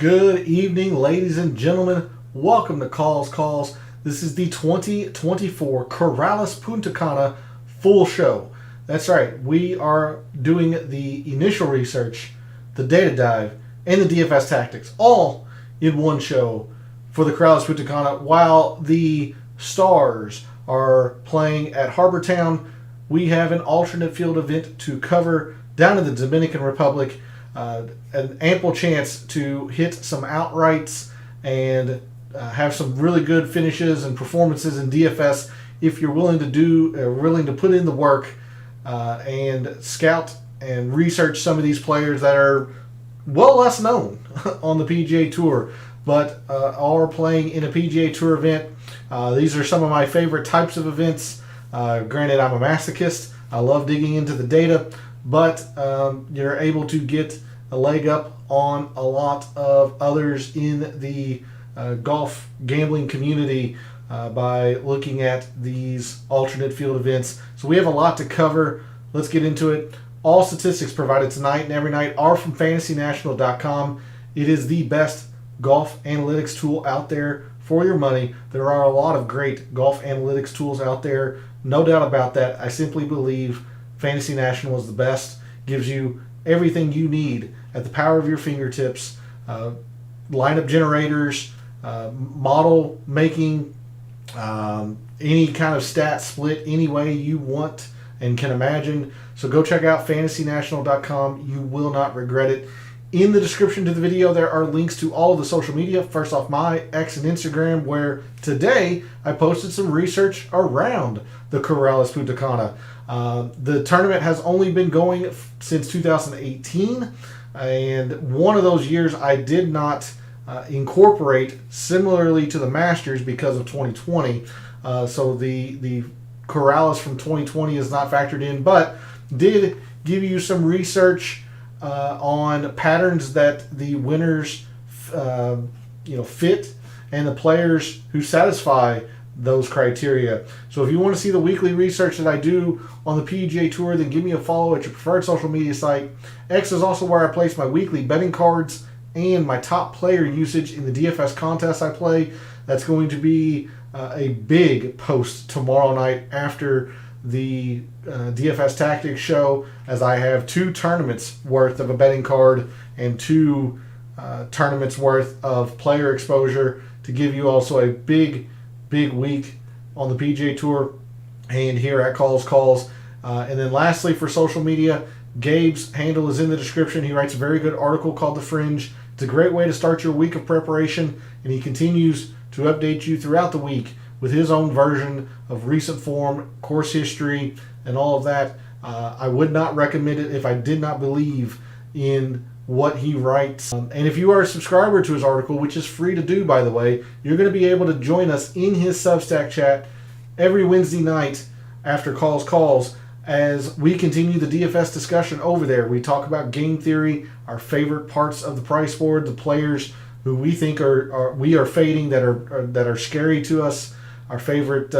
Good evening, ladies and gentlemen. Welcome to Calls. This is the 2024 Corrales Puntacana full show. That's right. We are doing the initial research, the data dive, and the DFS tactics all in one show for the Corrales Puntacana. While the Stars are playing at Harbor Town, we have an alternate field event to cover down in the Dominican Republic. An ample chance to hit some outrights and have some really good finishes and performances in DFS if you're willing to put in the work and scout and research some of these players that are well less known on the PGA Tour, but are playing in a PGA Tour event. These are some of my favorite types of events. Granted, I'm a masochist. I love digging into the data, but you're able to get a leg up on a lot of others in the golf gambling community by looking at these alternate field events. So we have a lot to cover. Let's get into it. All statistics provided tonight and every night are from fantasynational.com. It is the best golf analytics tool out there for your money. There are a lot of great golf analytics tools out there, no doubt about that. I simply believe Fantasy National is the best. Gives you everything you need at the power of your fingertips. Lineup generators, model making, any kind of stat split any way you want and can imagine. So go check out fantasynational.com. You will not regret it. In the description to the video, there are links to all of the social media. First off, my X and Instagram, where today I posted some research around the Corrales Puntacana. The tournament has only been going since 2018, and one of those years I did not incorporate, similarly to the Masters, because of 2020. So the Corrales from 2020 is not factored in, but did give you some research on patterns that the winners fit, and the players who satisfy those criteria. So if you want to see the weekly research that I do on the PGA Tour, then give me a follow at your preferred social media site. X is also where I place my weekly betting cards and my top player usage in the DFS contest I play. That's going to be a big post tomorrow night after the DFS Tactics show, as I have 2 tournaments worth of a betting card and 2 tournaments worth of player exposure to give you also a big week on the PGA Tour and here at Calls. And then lastly, for social media, Gabe's handle is in the description. He writes a very good article called The Fringe. It's a great way to start your week of preparation, and he continues to update you throughout the week with his own version of recent form, course history, and all of that. I would not recommend it if I did not believe in what he writes. And if you are a subscriber to his article, which is free to do, by the way, you're going to be able to join us in his Substack chat every Wednesday night after Calls as we continue the DFS discussion over there. We talk about game theory, our favorite parts of the price board, the players who we think we are fading that are scary to us, our favorite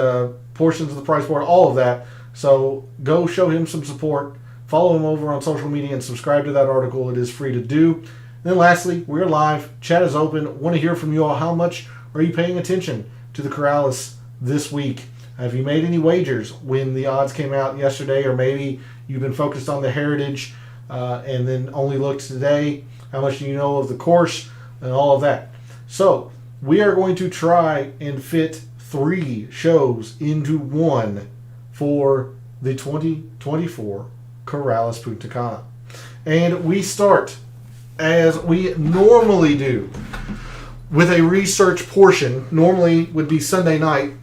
portions of the price board, all of that. So go show him some support. Follow him over on social media and subscribe to that article. It is free to do. And then lastly, we're live. Chat is open. Want to hear from you all. How much are you paying attention to the Corrales this week? Have you made any wagers when the odds came out yesterday, or maybe you've been focused on the Heritage and then only looked today? How much do you know of the course and all of that? So we are going to try and fit 3 shows into one for the 2024 Corrales Puntacana. And we start, as we normally do, with a research portion. Normally would be Sunday night.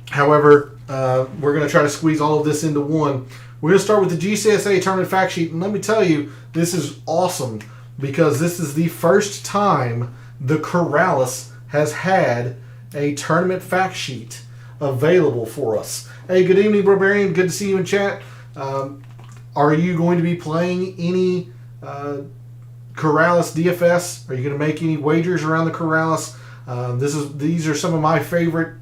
However, we're going to try to squeeze all of this into one. We're going to start with the GCSA tournament fact sheet. And let me tell you, this is awesome because this is the first time the Corrales has had a tournament fact sheet available for us. Hey, good evening, Barbarian. Good to see you in chat. Are you going to be playing any Corrales DFS? Are you going to make any wagers around the Corrales? These are some of my favorite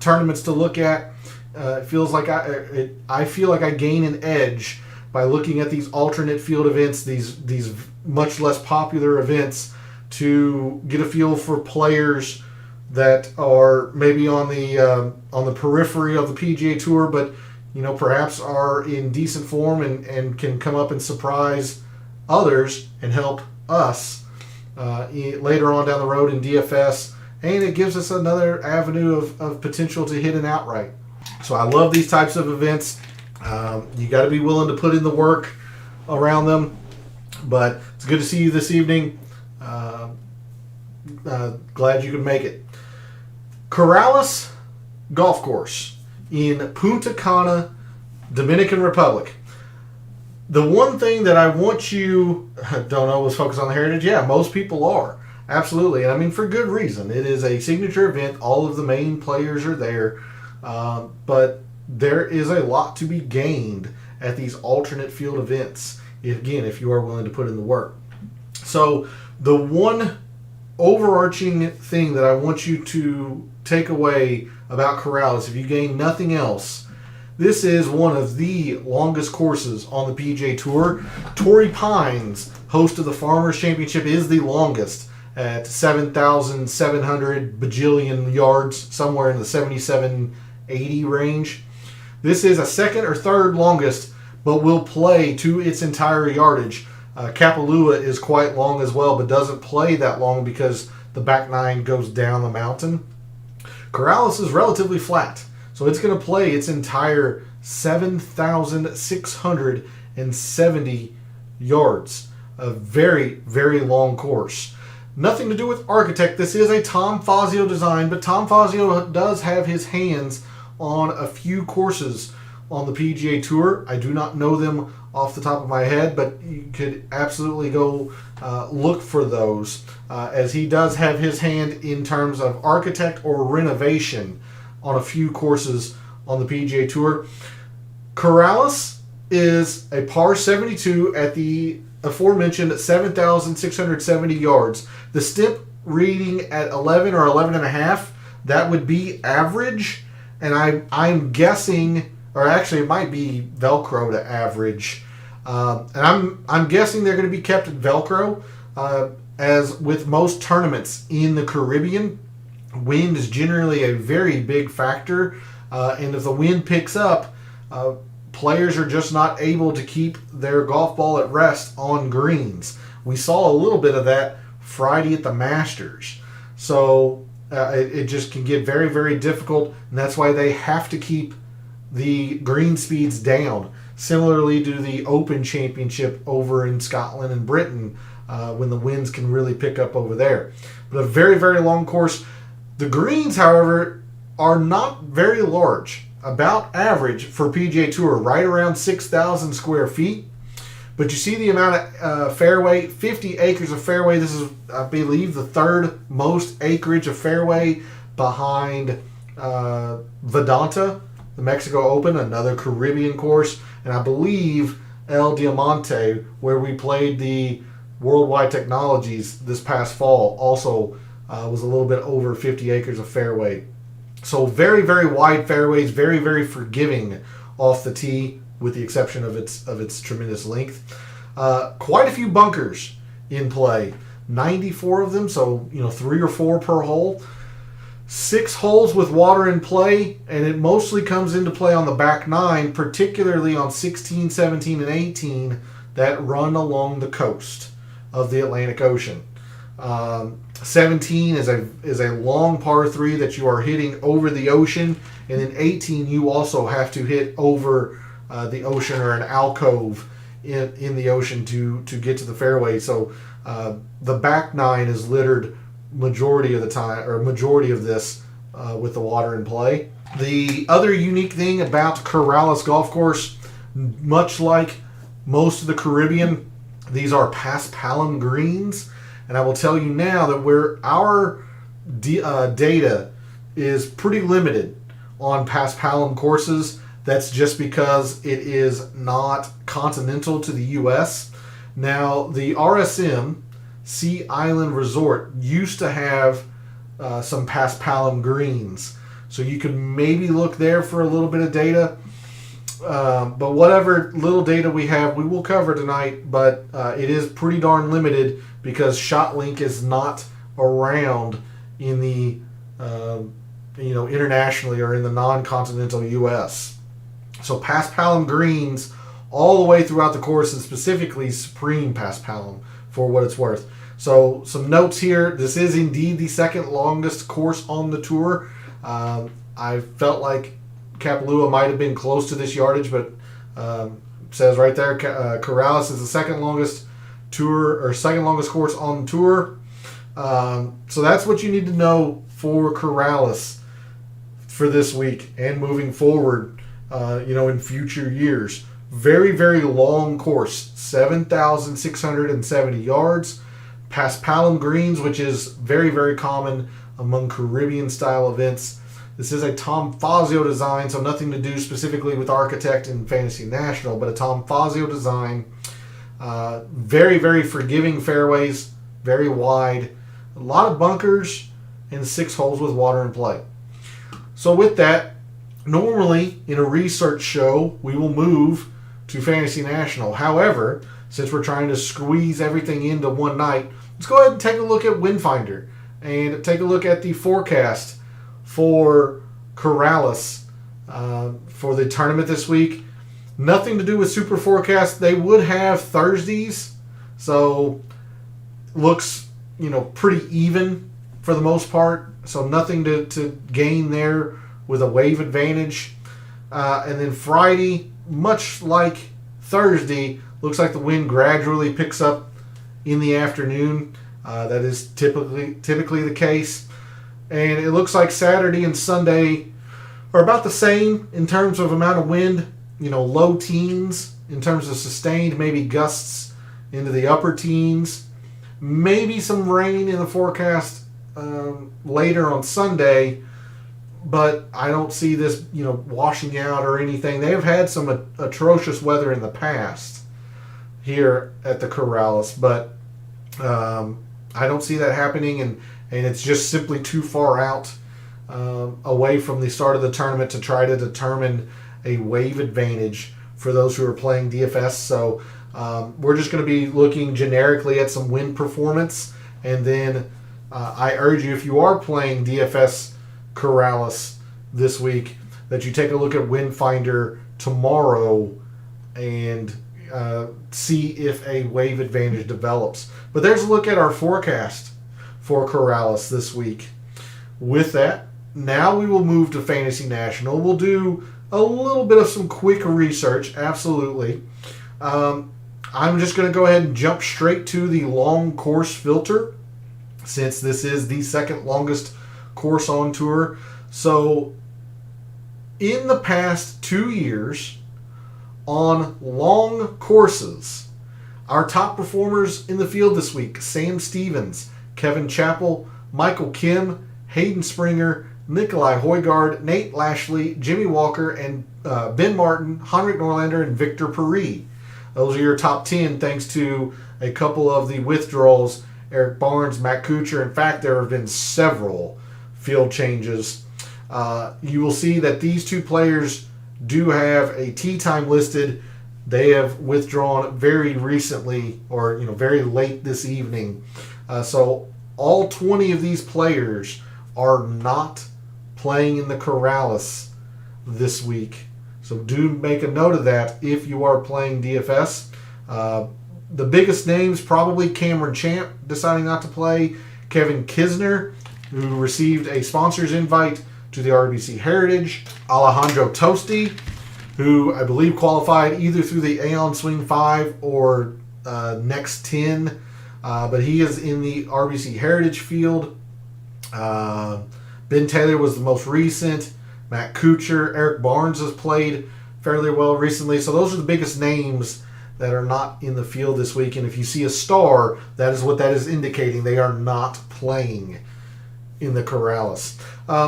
tournaments to look at. It feels like I feel like I gain an edge by looking at these alternate field events, these much less popular events to get a feel for players that are maybe on the periphery of the PGA Tour, but perhaps are in decent form and can come up and surprise others and help us later on down the road in DFS. And it gives us another avenue of potential to hit an outright. So I love these types of events. You got to be willing to put in the work around them. But it's good to see you this evening. Glad you could make it. Corrales Golf Course in Punta Cana, Dominican Republic. The one thing that I want you, don't always focus on the heritage. Yeah, most people are. Absolutely. And I mean, for good reason. It is a signature event. All of the main players are there. But there is a lot to be gained at these alternate field events, if you are willing to put in the work. So the one overarching thing that I want you to take away about Corrales, if you gain nothing else, this is one of the longest courses on the PGA Tour. Torrey Pines, host of the Farmers Championship, is the longest at 7,700 bajillion yards, somewhere in the 7780 range. This is a second or third longest, but will play to its entire yardage. Kapalua is quite long as well, but doesn't play that long because the back nine goes down the mountain. Corrales is relatively flat, so it's going to play its entire 7,670 yards. A very, very long course. Nothing to do with Architect. This is a Tom Fazio design, but Tom Fazio does have his hands on a few courses on the PGA Tour. I do not know them off the top of my head, but you could absolutely go look for those, as he does have his hand in terms of architect or renovation on a few courses on the PGA Tour. Corrales is a par 72 at the aforementioned 7,670 yards. The STIP reading at 11 or 11 and a half, that would be average, and I'm guessing, or actually it might be Velcro to average, and I'm guessing they're going to be kept at Velcro. As with most tournaments in the Caribbean, wind is generally a very big factor, and if the wind picks up, players are just not able to keep their golf ball at rest on greens. We saw a little bit of that Friday at the Masters. So it just can get very, very difficult, and that's why they have to keep the green speeds down. Similarly to the Open Championship over in Scotland and Britain, when the winds can really pick up over there. But a very, very long course. The greens, however, are not very large. About average for PGA Tour, right around 6,000 square feet. But you see the amount of fairway, 50 acres of fairway. This is, I believe, the third most acreage of fairway behind Vedanta, the Mexico Open, another Caribbean course. And I believe El Diamante, where we played the Worldwide Technologies this past fall, also was a little bit over 50 acres of fairway. So very, very wide fairways, very, very forgiving off the tee, with the exception of its tremendous length. Quite a few bunkers in play, 94 of them, so 3 or 4 per hole. 6 holes with water in play, and it mostly comes into play on the back 9, particularly on 16, 17, and 18 that run along the coast of the Atlantic Ocean. 17 is a long par 3 that you are hitting over the ocean, and then 18 you also have to hit over the ocean, or an alcove in the ocean to get to the fairway. So the back 9 is littered majority of the time, or majority of this with the water in play. The other unique thing about Corrales Golf Course, much like most of the Caribbean, these are paspalum greens. And I will tell you now that where our data is pretty limited on paspalum courses, that's just because it is not continental to the U.S. Now, the RSM Sea Island Resort used to have some paspalum greens, so you could maybe look there for a little bit of data. But whatever little data we have, we will cover tonight. But it is pretty darn limited because ShotLink is not around in the internationally or in the non-continental U.S. So Paspalum greens all the way throughout the course, and specifically Supreme Paspalum for what it's worth. So some notes here. This is indeed the second longest course on the tour. I felt like Kapalua might have been close to this yardage, but says right there, Corrales is the second longest course on tour. So that's what you need to know for Corrales for this week and moving forward, in future years. Very, very long course, 7,670 yards. Paspalum greens, which is very, very common among Caribbean-style events. This is a Tom Fazio design, so nothing to do specifically with Architect and Fantasy National, but a Tom Fazio design. Very, very forgiving fairways, very wide. A lot of bunkers and 6 holes with water in play. So with that, normally in a research show, we will move to Fantasy National. However, since we're trying to squeeze everything into one night, let's go ahead and take a look at Windfinder and take a look at the forecast for Corrales for the tournament this week. Nothing to do with Super Forecast. They would have Thursdays, so looks pretty even for the most part. So nothing to gain there with a wave advantage. And then Friday, much like Thursday, looks like the wind gradually picks up in the afternoon. That is typically the case. And it looks like Saturday and Sunday are about the same in terms of amount of wind. Low teens in terms of sustained, maybe gusts into the upper teens. Maybe some rain in the forecast later on Sunday, but I don't see this, washing out or anything. They have had some atrocious weather in the past here at the Corrales, but I don't see that happening, and it's just simply too far out away from the start of the tournament to try to determine a wave advantage for those who are playing DFS. So we're just going to be looking generically at some wind performance, and then I urge you, if you are playing DFS Corrales this week, that you take a look at Windfinder tomorrow and see if a wave advantage develops. But there's a look at our forecast for Corrales this week. With that, now we will move to Fantasy National. We'll do a little bit of some quick research, absolutely. I'm just going to go ahead and jump straight to the long course filter, since this is the second longest course on tour. So in the past 2 years on long courses, our top performers in the field this week: Sam Stevens, Kevin Chappell, Michael Kim, Hayden Springer, Nikolai Højgaard, Nate Lashley, Jimmy Walker, and Ben Martin, Henrik Norlander, and Victor Paris. Those are your top 10, thanks to a couple of the withdrawals: Eric Barnes, Matt Kuchar. In fact, there have been several field changes. You will see that these two players do have a tee time listed. They have withdrawn very recently, or very late this evening. So all 20 of these players are not playing in the Corrales this week. So do make a note of that if you are playing DFS. The biggest names, probably Cameron Champ deciding not to play, Kevin Kisner, who received a sponsor's invite to the RBC Heritage, Alejandro Tosti, who I believe qualified either through the Aeon Swing 5 or Next 10, but he is in the RBC Heritage field. Ben Taylor was the most recent. Matt Kuchar, Eric Barnes has played fairly well recently. So those are the biggest names that are not in the field this week. And if you see a star, that is what that is indicating. They are not playing in the Corrales.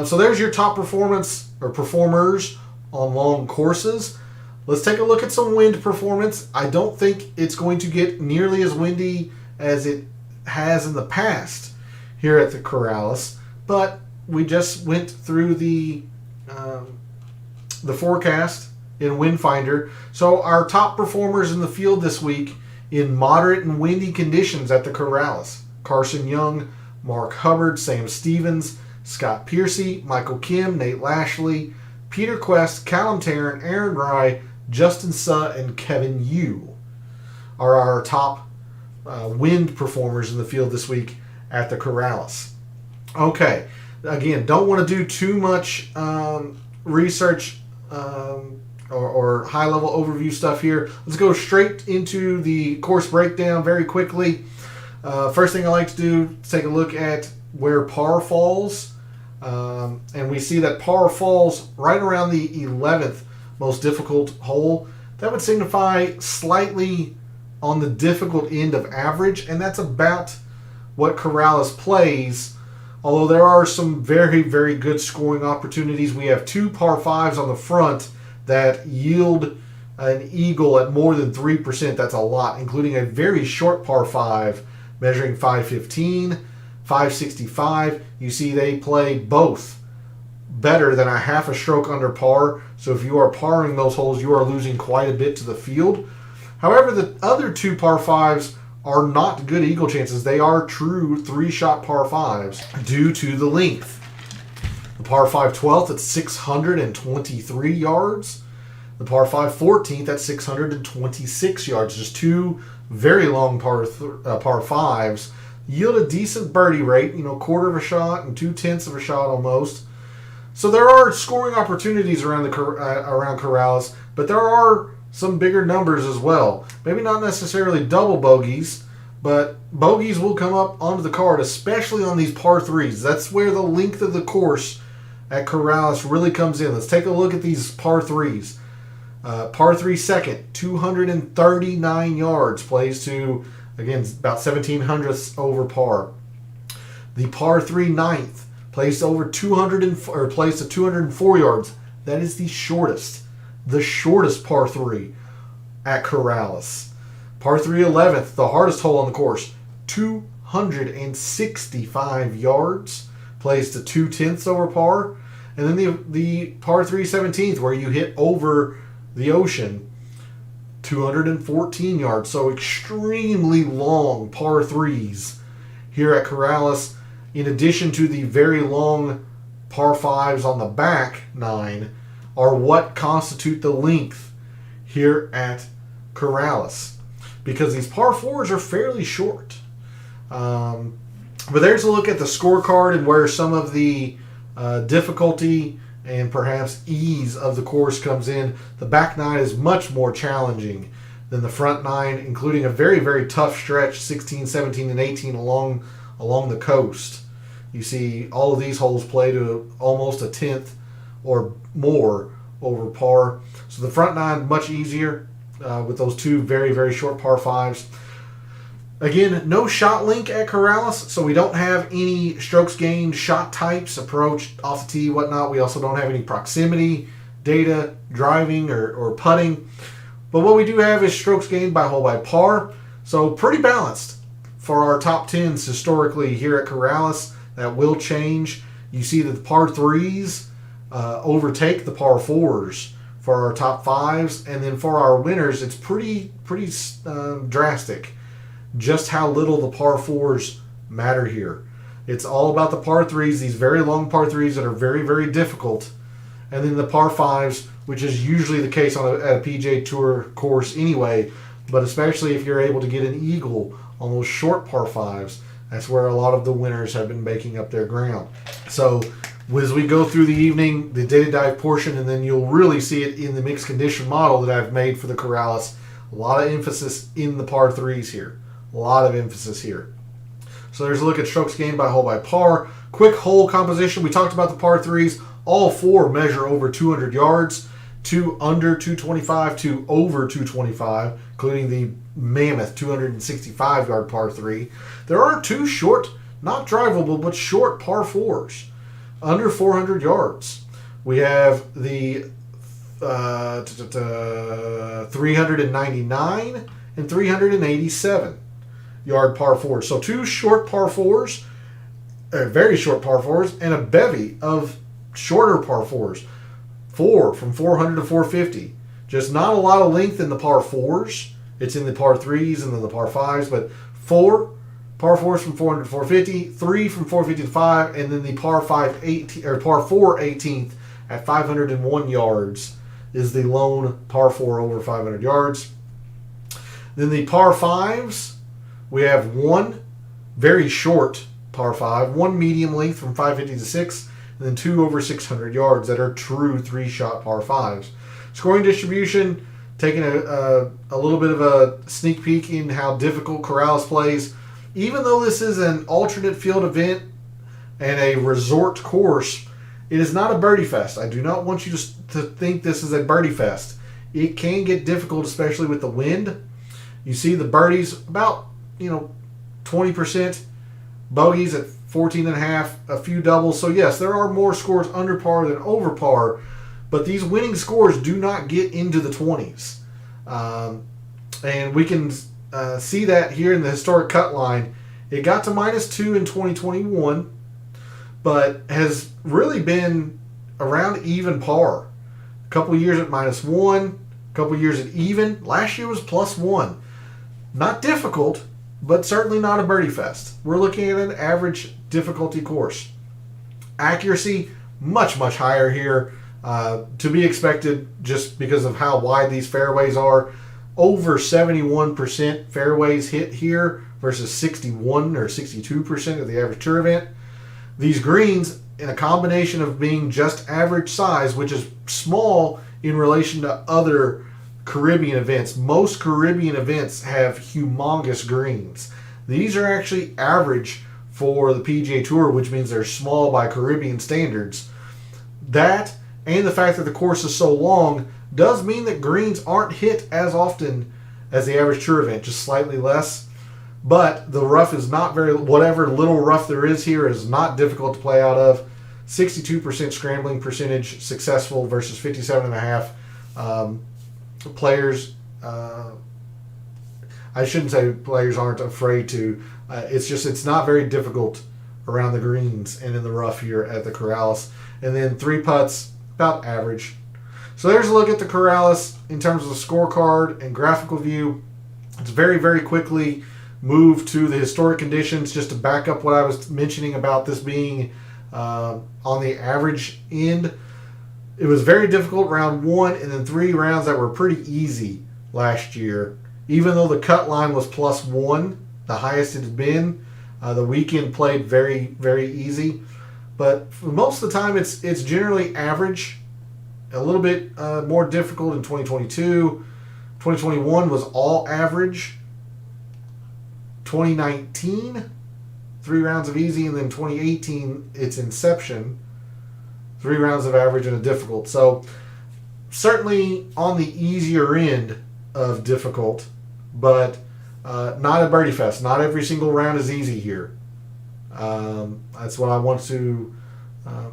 So there's your top performers on long courses. Let's take a look at some wind performance. I don't think it's going to get nearly as windy as it has in the past here at the Corrales, but we just went through the forecast in Windfinder. So our top performers in the field this week in moderate and windy conditions at the Corrales. Carson Young, Mark Hubbard, Sam Stevens, Scott Piercy, Michael Kim, Nate Lashley, Peter Quest, Callum Tarrant, Aaron Rye, Justin Suh, and Kevin Yu are our top wind performers in the field this week at the Corrales. Okay, again, don't want to do too much research or high-level overview stuff here. Let's go straight into the course breakdown very quickly. First thing I like to do is take a look at where par falls. And we see that par falls right around the 11th most difficult hole. That would signify slightly on the difficult end of average, and that's about what Corrales plays. Although there are some very, very good scoring opportunities. We have 2 par 5s on the front that yield an eagle at more than 3%. That's a lot, including a very short par 5 measuring 515, 565. You see they play both better than a half a stroke under par. So if you are parring those holes, you are losing quite a bit to the field. However, the other 2 par 5s are not good eagle chances. They are true 3-shot par 5s due to the length. The par 5 12th at 623 yards. The par 5 14th at 626 yards. Just 2 very long par 5s. Yield a decent birdie rate, quarter of a shot and 2/10 of a shot almost. So there are scoring opportunities around around Corrales, but there are some bigger numbers as well. Maybe not necessarily double bogeys, but bogeys will come up onto the card, especially on these par 3s. That's where the length of the course at Corrales really comes in. Let's take a look at these par 3s. Par 3 second, 239 yards, plays to, again, about 1700ths over par. The par 3 ninth, plays to over 204 yards. That is the shortest par 3 at Corrales. Par 3 11th, the hardest hole on the course, 265 yards, plays to 2/10 over par. And then the par 3 17th, where you hit over the ocean, 214 yards. So extremely long par 3s here at Corrales, in addition to the very long par 5s on the back 9, are what constitute the length here at Corrales, because these par 4s are fairly short. But there's a look at the scorecard and where some of the difficulty and perhaps ease of the course comes in. The back 9 is much more challenging than the front 9, including a very, very tough stretch, 16, 17, and 18 along the coast. You see all of these holes play to almost 1/10 or more over par. So the front 9 much easier with those 2 very, very short par 5s. Again, no shot link at Corrales, so we don't have any strokes gained shot types, approach, off the tee, whatnot. We also don't have any proximity data, driving or putting. But what we do have is strokes gained by hole by par. So pretty balanced for our top 10s historically here at Corrales. That will change. You see that the par 3s overtake the par 4s for our top 5s. And then for our winners, it's pretty drastic just how little the par 4s matter here. It's all about the par 3s, these very long par 3s that are very, very difficult. And then the par 5s, which is usually the case at a PGA Tour course anyway, but especially if you're able to get an eagle on those short par 5s, that's where a lot of the winners have been making up their ground. So as we go through the evening, the data dive portion, and then you'll really see it in the mixed condition model that I've made for the Corrales. A lot of emphasis in the par 3s here. A lot of emphasis here. So there's a look at strokes gained by hole by par. Quick hole composition. We talked about the par 3s. All 4 measure over 200 yards. 2 under 225, 2 over 225, including the mammoth 265-yard par 3. There are 2 short, not drivable, but short par 4s, under 400 yards. We have the 399 and 387-yard par 4s. So 2 short par 4s, very short par 4s, and a bevy of shorter par 4s. 4 from 400 to 450. Just not a lot of length in the par 4s It's in the par 3s and then the par 5s, but 4 par 4s from 400 to 450, 3 from 450 to 5, and then the par 4 18th at 501 yards is the lone par 4 over 500 yards. Then the par 5s, we have one very short par 5, one medium length from 550 to 6, and then 2 over 600 yards that are true 3-shot par 5s. Scoring distribution, taking a little bit of a sneak peek in how difficult Corrales plays. Even though this is an alternate field event and a resort course, it is not a birdie fest. I do not want you to think this is a birdie fest. It can get difficult, especially with the wind. You see the birdies about 20%, bogeys at 14.5, a few doubles. So yes, there are more scores under par than over par, but these winning scores do not get into the 20s. And we can see that here in the historic cut line. It got to -2 in 2021, but has really been around even par. A couple years at -1, a couple years at even. Last year was +1. Not difficult, but certainly not a birdie fest. We're looking at an average difficulty course. Accuracy, much, much higher here. To be expected just because of how wide these fairways are. Over 71% fairways hit here versus 61 or 62% of the average tour event. These greens, in a combination of being just average size, which is small in relation to other Caribbean events. Most Caribbean events have humongous greens. These are actually average for the PGA Tour, which means they're small by Caribbean standards. That and the fact that the course is so long does mean that greens aren't hit as often as the average tour event, just slightly less. But the rough is not whatever little rough there is here is not difficult to play out of. 62% scrambling percentage successful versus 57.5%. Players, I shouldn't say players aren't afraid to. It's not very difficult around the greens and in the rough here at the Corrales. And then 3 putts, about average. So there's a look at the Corrales in terms of the scorecard and graphical view. It's very, very quickly moved to the historic conditions just to back up what I was mentioning about this being on the average end. It was very difficult round 1 and then 3 rounds that were pretty easy last year. Even though the cut line was +1, the highest it had been, the weekend played very, very easy. But for most of the time, it's generally average. A little bit more difficult in 2022. 2021 was all average. 2019, 3 rounds of easy, and then 2018, its inception, 3 rounds of average and a difficult. So certainly on the easier end of difficult, but not a birdie fest. Not every single round is easy here. That's what I want to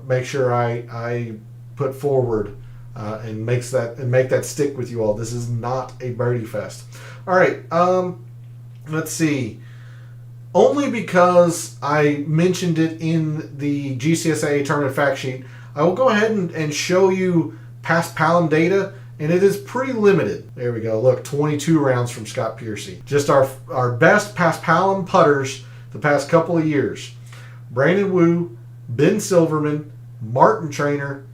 make sure I put forward and make that stick with you all. This is not a birdie fest. All right, let's see. Only because I mentioned it in the GCSA tournament fact sheet, I will go ahead and show you past Palom data, and it is pretty limited. There we go. Look, 22 rounds from Scott Piercy. Just our best past Palom putters the past couple of years. Brandon Wu, Ben Silverman, Martin Trainer,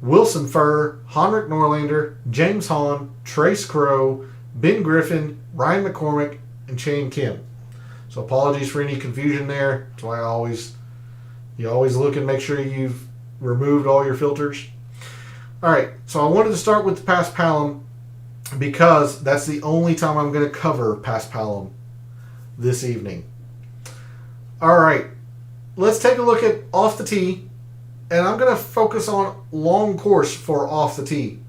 Wilson Furr, Henrik Norlander, James Hahn, Trace Crow, Ben Griffin, Ryan McCormick, and Chan Kim. So apologies for any confusion there. That's why you always look and make sure you've removed all your filters. All right, so I wanted to start with the past Palom because that's the only time I'm going to cover past Palom this evening. All right, let's take a look at off the tee, and I'm going to focus on long course for off the tee.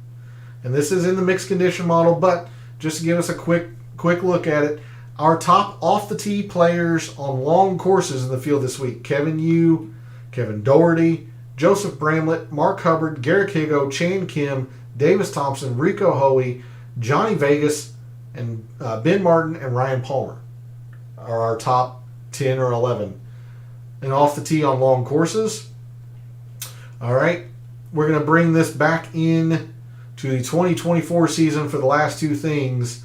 And this is in the mixed condition model, but just to give us a quick look at it, our top off the tee players on long courses in the field this week: Kevin Yu, Kevin Doherty, Joseph Bramlett, Mark Hubbard, Garrick Higo, Chan Kim, Davis Thompson, Rico Hoey, Johnny Vegas, and Ben Martin and Ryan Palmer are our top 10 or 11. And off the tee on long courses. All right, we're going to bring this back in to the 2024 season for the last 2 things.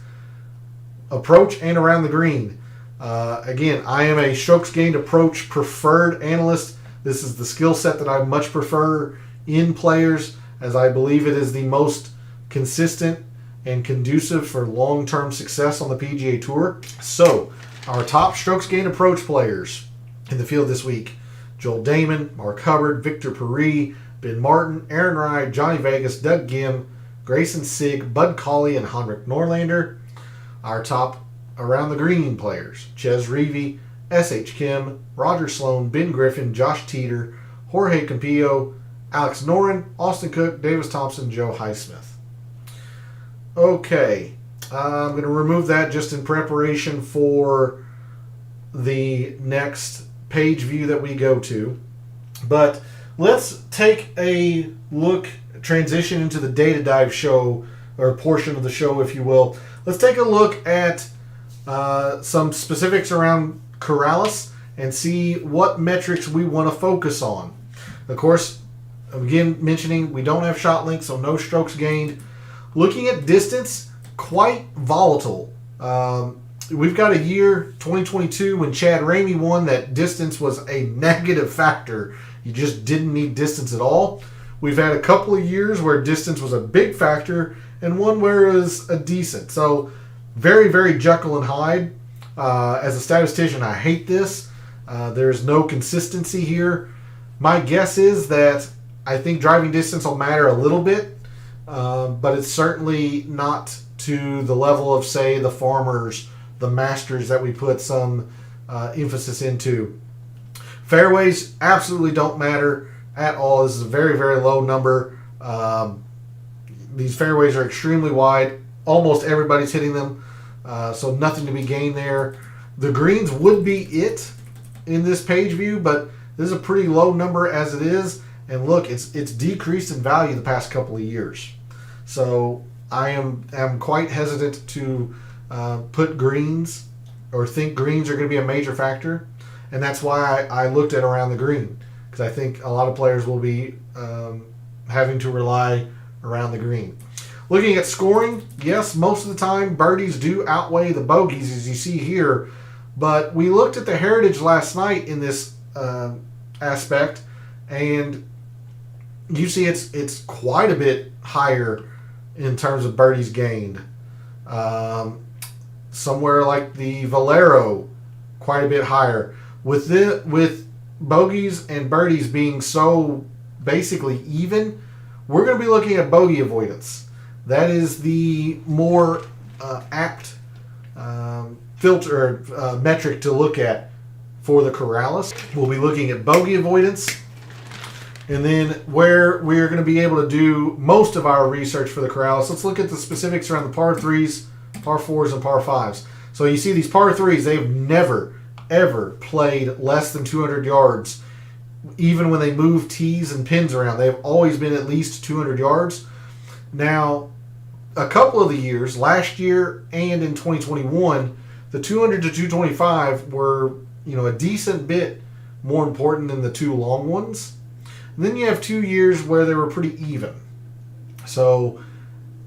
approach and around the green. Again, I am a strokes gained approach preferred analyst. This is the skill set that I much prefer in players, as I believe it is the most consistent and conducive for long-term success on the PGA Tour. So, our top strokes gained approach players in the field this week: Joel Damon, Mark Hubbard, Victor Paris, Ben Martin, Aaron Rai, Johnny Vegas, Doug Gim, Grayson Sigg, Bud Cauley, and Henrik Norlander. Our top around the green players: Ches Reavie, S.H. Kim, Roger Sloan, Ben Griffin, Josh Teeter, Jorge Campillo, Alex Noren, Austin Cook, Davis Thompson, Joe Highsmith. Okay, I'm going to remove that just in preparation for the next page view that we go to. But let's take a look, transition into the data dive show, or portion of the show, if you will. Let's take a look at some specifics around Corrales and see what metrics we want to focus on. Of course, again, mentioning we don't have shot length, so no strokes gained. Looking at distance, quite volatile. We've got a year, 2022, when Chad Ramey won, that distance was a negative factor. You just didn't need distance at all. We've had a couple of years where distance was a big factor, and one where it was a decent. So very, very Jekyll and Hyde. As a statistician, I hate this. There's no consistency here. My guess is that I think driving distance will matter a little bit, but it's certainly not to the level of, say, the Farmers, the Masters that we put some emphasis into. Fairways absolutely don't matter at all. This is a very, very low number. These fairways are extremely wide. Almost everybody's hitting them, so nothing to be gained there. The greens would be it in this page view, but this is a pretty low number as it is. And look, it's decreased in value the past couple of years. So I am quite hesitant to put greens or think greens are going to be a major factor. And that's why I looked at around the green, because I think a lot of players will be having to rely around the green. Looking at scoring, yes, most of the time birdies do outweigh the bogeys, as you see here. But we looked at the Heritage last night in this aspect, and you see it's quite a bit higher in terms of birdies gained. Somewhere like the Valero, quite a bit higher. With bogeys and birdies being so basically even, we're going to be looking at bogey avoidance. That is the more apt filter metric to look at for the Corrales. We'll be looking at bogey avoidance, and then where we're going to be able to do most of our research for the Corrales. Let's look at the specifics around the par 3s, par 4s, and par 5s. So you see these par 3s, they've never, ever played less than 200 yards. Even when they move tees and pins around, they've always been at least 200 yards. Now, a couple of the years, last year and in 2021, the 200 to 225 were, a decent bit more important than the two long ones. And then you have 2 years where they were pretty even. So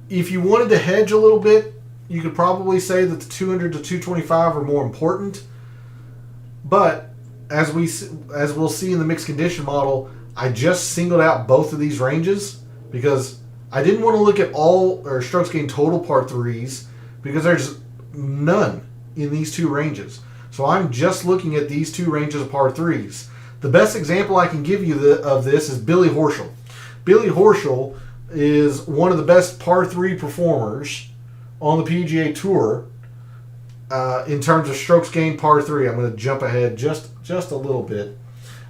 if you wanted to hedge a little bit, you could probably say that the 200 to 225 are more important. But as we'll see in the mixed condition model, I just singled out both of these ranges because I didn't want to look at all or strokes gained total par 3s because there's none in these two ranges. So I'm just looking at these two ranges of par 3s. The best example I can give you of this is Billy Horschel. Billy Horschel is one of the best par 3 performers on the PGA Tour in terms of strokes gained par 3. I'm going to jump ahead just a little bit.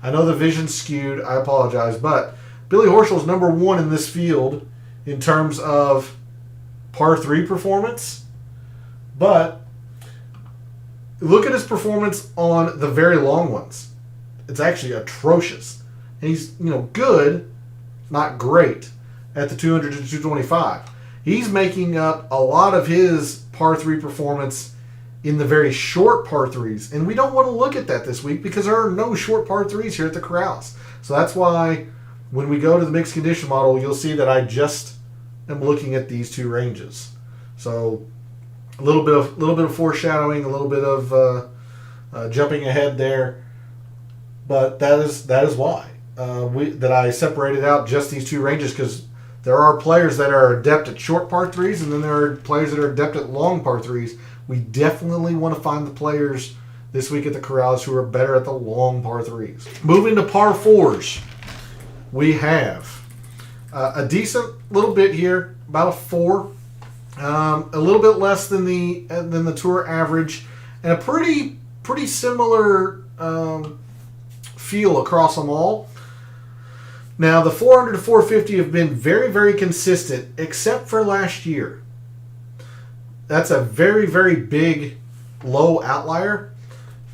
I know the vision's skewed. I apologize. But Billy Horschel is number one in this field in terms of par 3 performance. But look at his performance on the very long ones. It's actually atrocious. And he's, good, not great, at the 200 to 225. He's making up a lot of his par 3 performance in the very short par 3s. And we don't want to look at that this week because there are no short par 3s here at the Corrales. So that's why when we go to the mixed condition model, you'll see that I just am looking at these two ranges. So A little bit of foreshadowing, a little bit of jumping ahead there, but that is why that I separated out just these two ranges, because there are players that are adept at short par threes, and then there are players that are adept at long par threes. We definitely want to find the players this week at the Corrales who are better at the long par threes. Moving to par fours, we have a decent little bit here, about a 4, a little bit less than the tour average, and a pretty similar feel across them all. Now, the 400 to 450 have been very, very consistent, except for last year. That's a very, very big low outlier.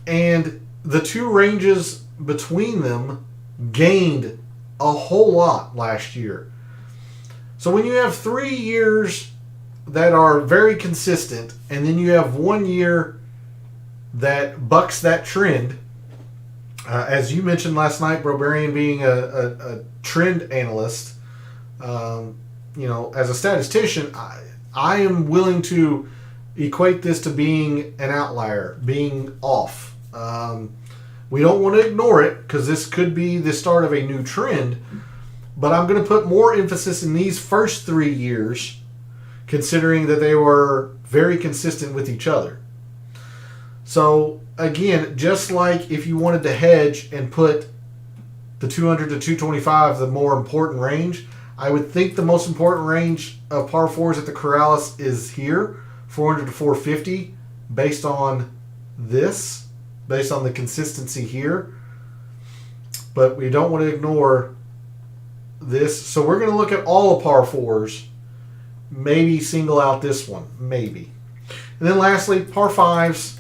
And the two ranges between them gained a whole lot last year. So when you have 3 years that are very consistent, and then you have 1 year that bucks that trend, as you mentioned last night, Broberian being a trend analyst, as a statistician, I am willing to equate this to being an outlier, being off. We don't want to ignore it, because this could be the start of a new trend, but I'm going to put more emphasis in these first 3 years, considering that they were very consistent with each other. So, again, just like if you wanted to hedge and put the 200 to 225, the more important range, I would think the most important range of par 4s at the Corrales is here, 400 to 450, based on the consistency here. But we don't want to ignore this. So we're going to look at all the par 4s, maybe single out this one, maybe. And then lastly, par 5s.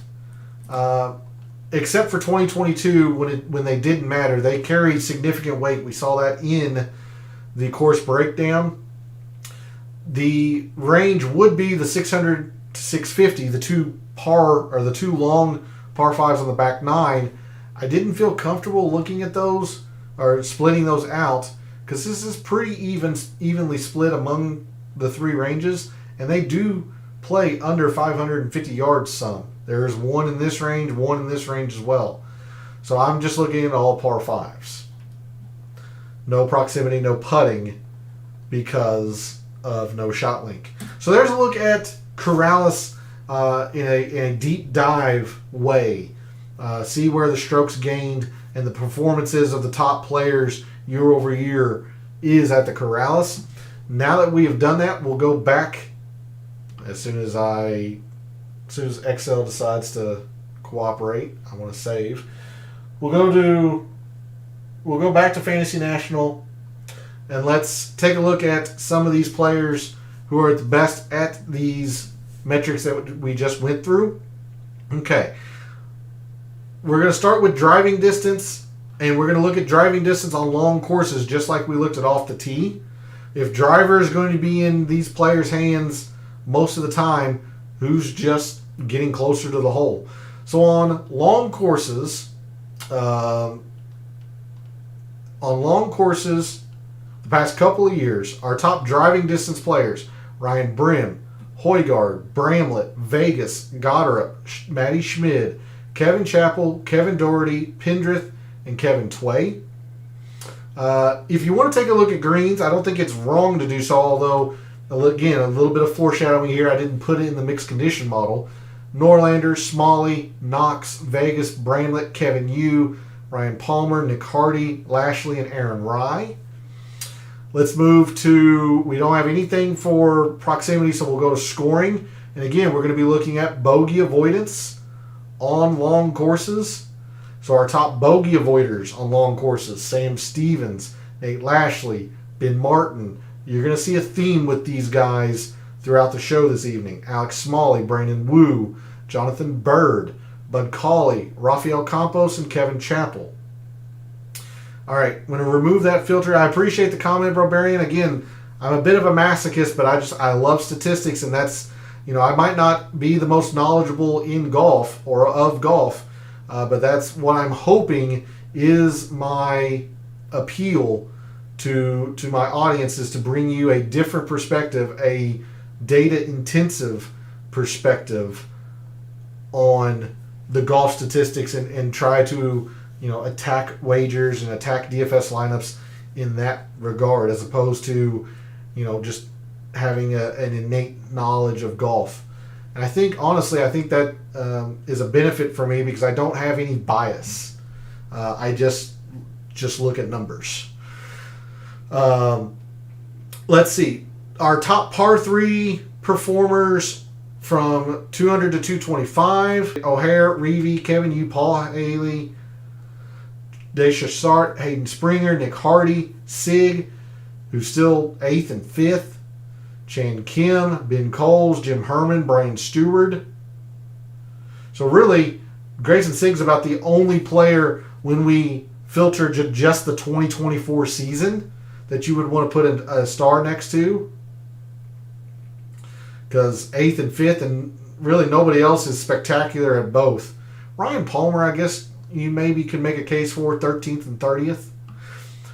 Except for 2022, when they didn't matter, they carried significant weight. We saw that in the course breakdown. The range would be the 600 to 650, the two long par 5s on the back 9. I didn't feel comfortable looking at those or splitting those out, because this is pretty evenly split among the 3 ranges, and they do play under 550 yards some. There's one in this range as well. So I'm just looking at all par 5s. No proximity, no putting, because of no shot link. So there's a look at Corrales in a deep dive way. See where the strokes gained and the performances of the top players year over year is at the Corrales. Now that we have done that, we'll go back as soon as Excel decides to cooperate. I want to save. We'll go back to Fantasy National, and let's take a look at some of these players who are the best at these metrics that we just went through. Okay. We're going to start with driving distance, and we're going to look at driving distance on long courses, just like we looked at off the tee. If driver is going to be in these players' hands most of the time, who's just getting closer to the hole? So on long courses, the past couple of years, our top driving distance players: Ryan Brim, Højgaard, Bramlett, Vegas, Goddard, Matty Schmid, Kevin Chappell, Kevin Doherty, Pendrith, and Kevin Tway. If you want to take a look at greens, I don't think it's wrong to do so, although, again, a little bit of foreshadowing here. I didn't put it in the mixed condition model. Norlander, Smalley, Knox, Vegas, Bramlett, Kevin Yu, Ryan Palmer, Nick Hardy, Lashley, and Aaron Rye. Let's move to, we don't have anything for proximity, so we'll go to scoring. And again, we're going to be looking at bogey avoidance on long courses. So our top bogey avoiders on long courses: Sam Stevens, Nate Lashley, Ben Martin. You're going to see a theme with these guys throughout the show this evening: Alex Smalley, Brandon Wu, Jonathan Bird, Bud Cauley, Rafael Campos, and Kevin Chappell. All right, I'm going to remove that filter. I appreciate the comment, Broberian. Again, I'm a bit of a masochist, but I love statistics, and that's, I might not be the most knowledgeable in golf or of golf, but that's what I'm hoping is my appeal to my audience, is to bring you a different perspective, a data-intensive perspective on the golf statistics and try to, attack wagers and attack DFS lineups in that regard, as opposed to, just having an innate knowledge of golf. And I think that is a benefit for me because I don't have any bias. I just look at numbers. Let's see. Our top par 3 performers from 200 to 225. O'Hare, Reevey, Kevin Yu, Paul Haley, Daisha Sart, Hayden Springer, Nick Hardy, Sig, who's still 8th and 5th. Chan Kim, Ben Coles, Jim Herman, Brian Stewart. So really, Grayson Sig's about the only player when we filter just the 2024 season that you would want to put a star next to. Because 8th and 5th, and really nobody else is spectacular at both. Ryan Palmer, I guess you maybe could make a case for 13th and 30th.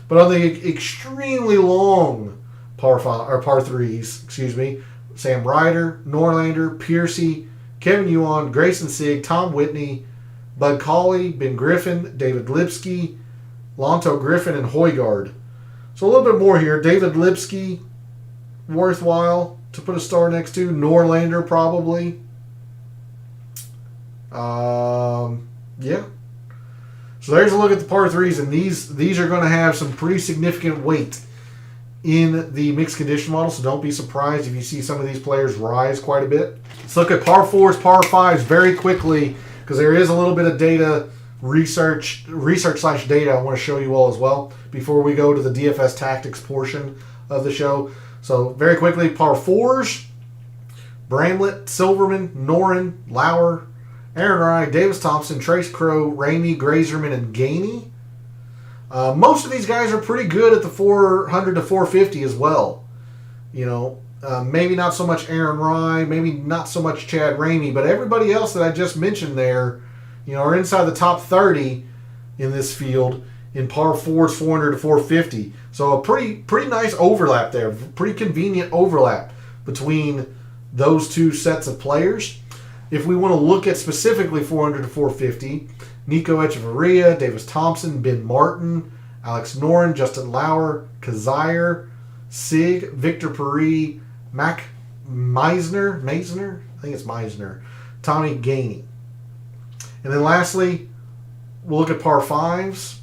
But on the extremely long par 3s, Sam Ryder, Norlander, Piercy, Kevin Yuan, Grayson Sig, Tom Whitney, Bud Cauley, Ben Griffin, David Lipsky, Lonto Griffin, and Højgaard. So a little bit more here. David Lipsky, worthwhile to put a star next to. Norlander, probably. Yeah. So there's a look at the par 3s, and these are going to have some pretty significant weight in the mixed condition model, so don't be surprised if you see some of these players rise quite a bit. Let's look at par 4s, par 5s very quickly, because there is a little bit of data, research/data I want to show you all as well before we go to the DFS Tactics portion of the show. So very quickly, par 4s, Bramlett, Silverman, Noren, Lauer, Aaron Rai, Davis Thompson, Trace Crow, Ramey, Grazerman, and Gainey. Most of these guys are pretty good at the 400 to 450 as well. Maybe not so much Aaron Rai, maybe not so much Chad Ramey, but everybody else that I just mentioned there, are inside the top 30 in this field in par 4s, 400 to 450. So a pretty nice overlap there, pretty convenient overlap between those two sets of players. If we want to look at specifically 400 to 450, Nico Echeverria, Davis Thompson, Ben Martin, Alex Noren, Justin Lauer, Kazire, Sig, Victor Paris, Mac Meisner, I think it's Meisner, Tommy Gainey. And then lastly, we'll look at par 5s.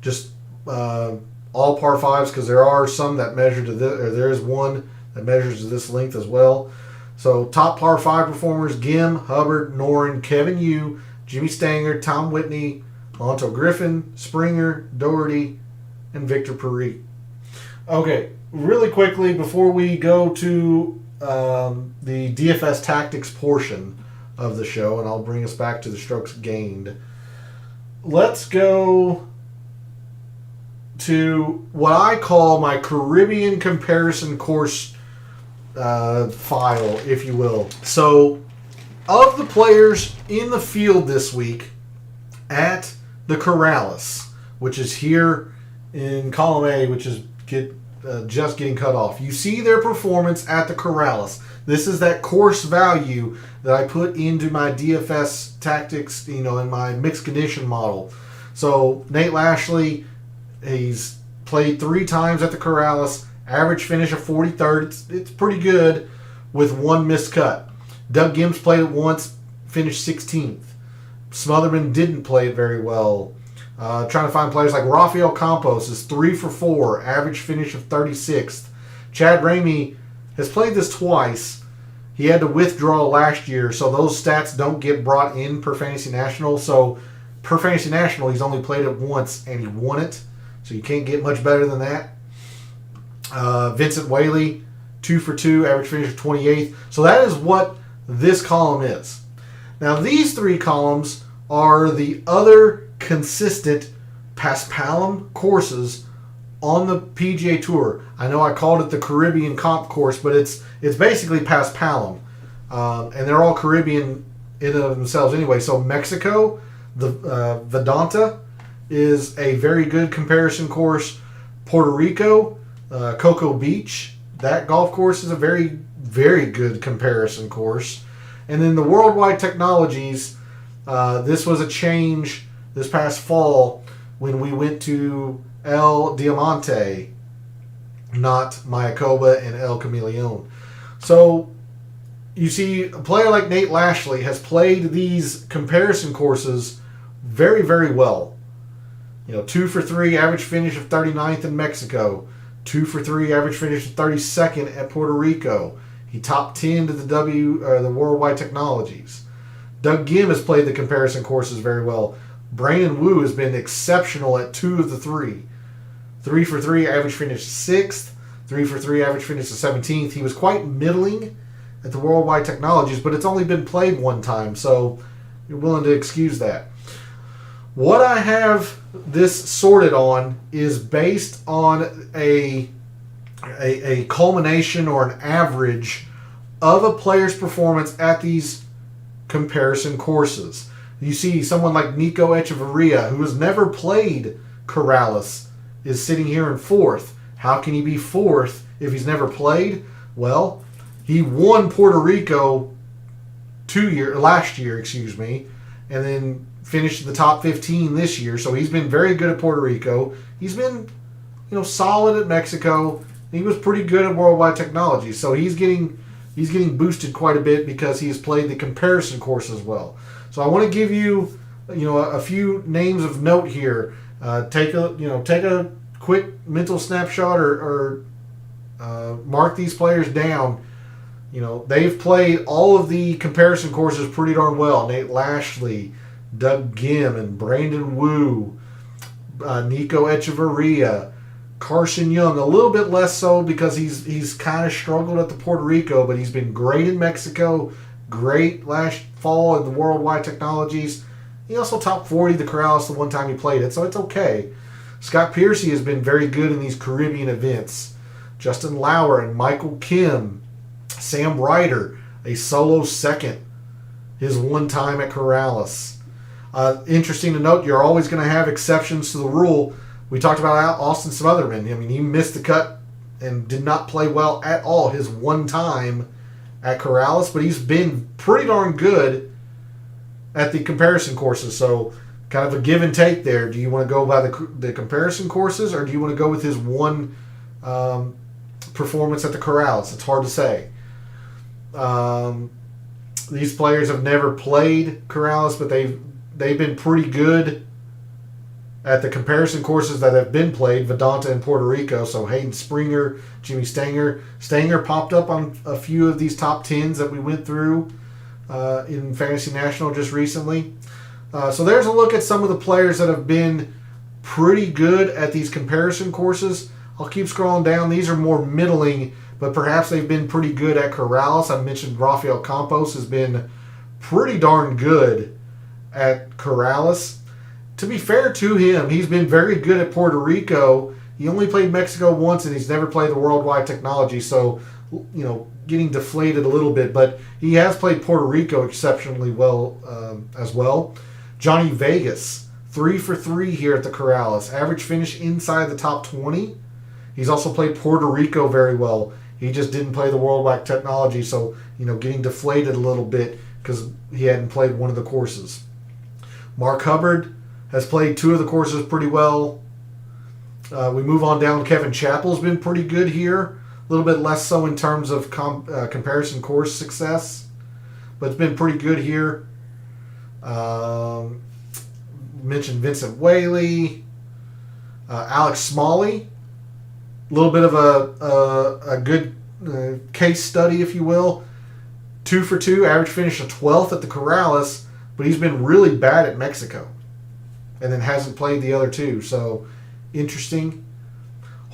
Just all par 5s, because there are some that measure to this, or there is one that measures to this length as well. So top par 5 performers: Gim, Hubbard, Noren, Kevin Yu, Jimmy Stanger, Tom Whitney, Lonto Griffin, Springer, Doherty, and Victor Paris. Okay, really quickly before we go to the DFS Tactics portion of the show, and I'll bring us back to the strokes gained. Let's go to what I call my Caribbean comparison course file, if you will. So, of the players in the field this week at the Corrales, which is here in column A, which is just getting cut off, you see their performance at the Corrales. This is that course value that I put into my DFS Tactics, in my mixed condition model. So Nate Lashley, he's played 3 times at the Corrales. Average finish of 43rd. It's pretty good with 1 missed cut. Doug Gims played it once, finished 16th. Smotherman didn't play it very well. Trying to find players like Rafael Campos is 3 for 4, average finish of 36th. Chad Ramey has played this twice. He had to withdraw last year, so those stats don't get brought in per Fantasy National. So per Fantasy National, he's only played it once and he won it. So you can't get much better than that. Vincent Whaley, 2 for 2, average finish of 28th. So that is what this column is. Now these 3 columns are the other consistent Paspalum courses on the PGA Tour. I know I called it the Caribbean Comp course, but it's basically Paspalum. And they're all Caribbean in and of themselves anyway. So Mexico, the Vedanta, is a very good comparison course. Puerto Rico, Cocoa Beach, that golf course is a very very good comparison course. And then the Worldwide Technologies, this was a change this past fall when we went to El Diamante, not Mayakoba and El Camaleon. So you see, a player like Nate Lashley has played these comparison courses very, very well. 2 for 3, average finish of 39th in Mexico. 2 for 3, average finish of 32nd at Puerto Rico. He top 10 to the Worldwide Technologies. Doug Gim has played the comparison courses very well. Brandon Wu has been exceptional at 2 of the 3. 3 for 3, average finish 6th. 3 for 3, average finish to 17th. He was quite middling at the Worldwide Technologies, but it's only been played one time, so you're willing to excuse that. What I have this sorted on is based on a culmination or an average of a player's performance at these comparison courses. You see someone like Nico Echeverria, who has never played Corrales, is sitting here in 4th. How can he be 4th if he's never played? Well, he won Puerto Rico last year, and then finished the top 15 this year. So he's been very good at Puerto Rico. He's been, solid at Mexico. He was pretty good at Worldwide Technology. So he's getting boosted quite a bit because he's played the comparison course as well. So I want to give you, a few names of note here. Take a quick mental snapshot or mark these players down. They've played all of the comparison courses pretty darn well. Nate Lashley, Doug Gim, and Brandon Wu, Nico Echeverria, Carson Young, a little bit less so because he's kind of struggled at the Puerto Rico, but he's been great in Mexico, great last fall in the Worldwide Technologies. He also top 40 the Corrales the one time he played it, so it's okay. Scott Piercy has been very good in these Caribbean events. Justin Lauer and Michael Kim, Sam Ryder, a solo second, his one time at Corrales. Interesting to note, you're always going to have exceptions to the rule. We talked about Austin Smotherman. He missed the cut and did not play well at all his one time at Corrales, but he's been pretty darn good at the comparison courses. So kind of a give and take there. Do you want to go by the comparison courses, or do you want to go with his one performance at the Corrales? It's hard to say. These players have never played Corrales, but they've been pretty good at the comparison courses that have been played, Vedanta and Puerto Rico. So Hayden Springer, Jimmy Stanger. Stanger popped up on a few of these top 10s that we went through in Fantasy National just recently. So there's a look at some of the players that have been pretty good at these comparison courses. I'll keep scrolling down. These are more middling, but perhaps they've been pretty good at Corrales. I mentioned Rafael Campos has been pretty darn good at Corrales. To be fair to him, he's been very good at Puerto Rico. He only played Mexico once, and he's never played the Worldwide Technology, so, getting deflated a little bit. But he has played Puerto Rico exceptionally well as well. Johnny Vegas, 3 for 3 here at the Corrales. Average finish inside the top 20. He's also played Puerto Rico very well. He just didn't play the Worldwide Technology, so, getting deflated a little bit because he hadn't played one of the courses. Mark Hubbard has played 2 of the courses pretty well. We move on down. Kevin Chappell's been pretty good here. A little bit less so in terms of comparison course success, but it's been pretty good here. Mentioned Vincent Whaley, Alex Smalley. A little bit of a good case study, if you will. 2 for 2, average finish of 12th at the Corrales, but he's been really bad at Mexico and then hasn't played the other 2. So, interesting.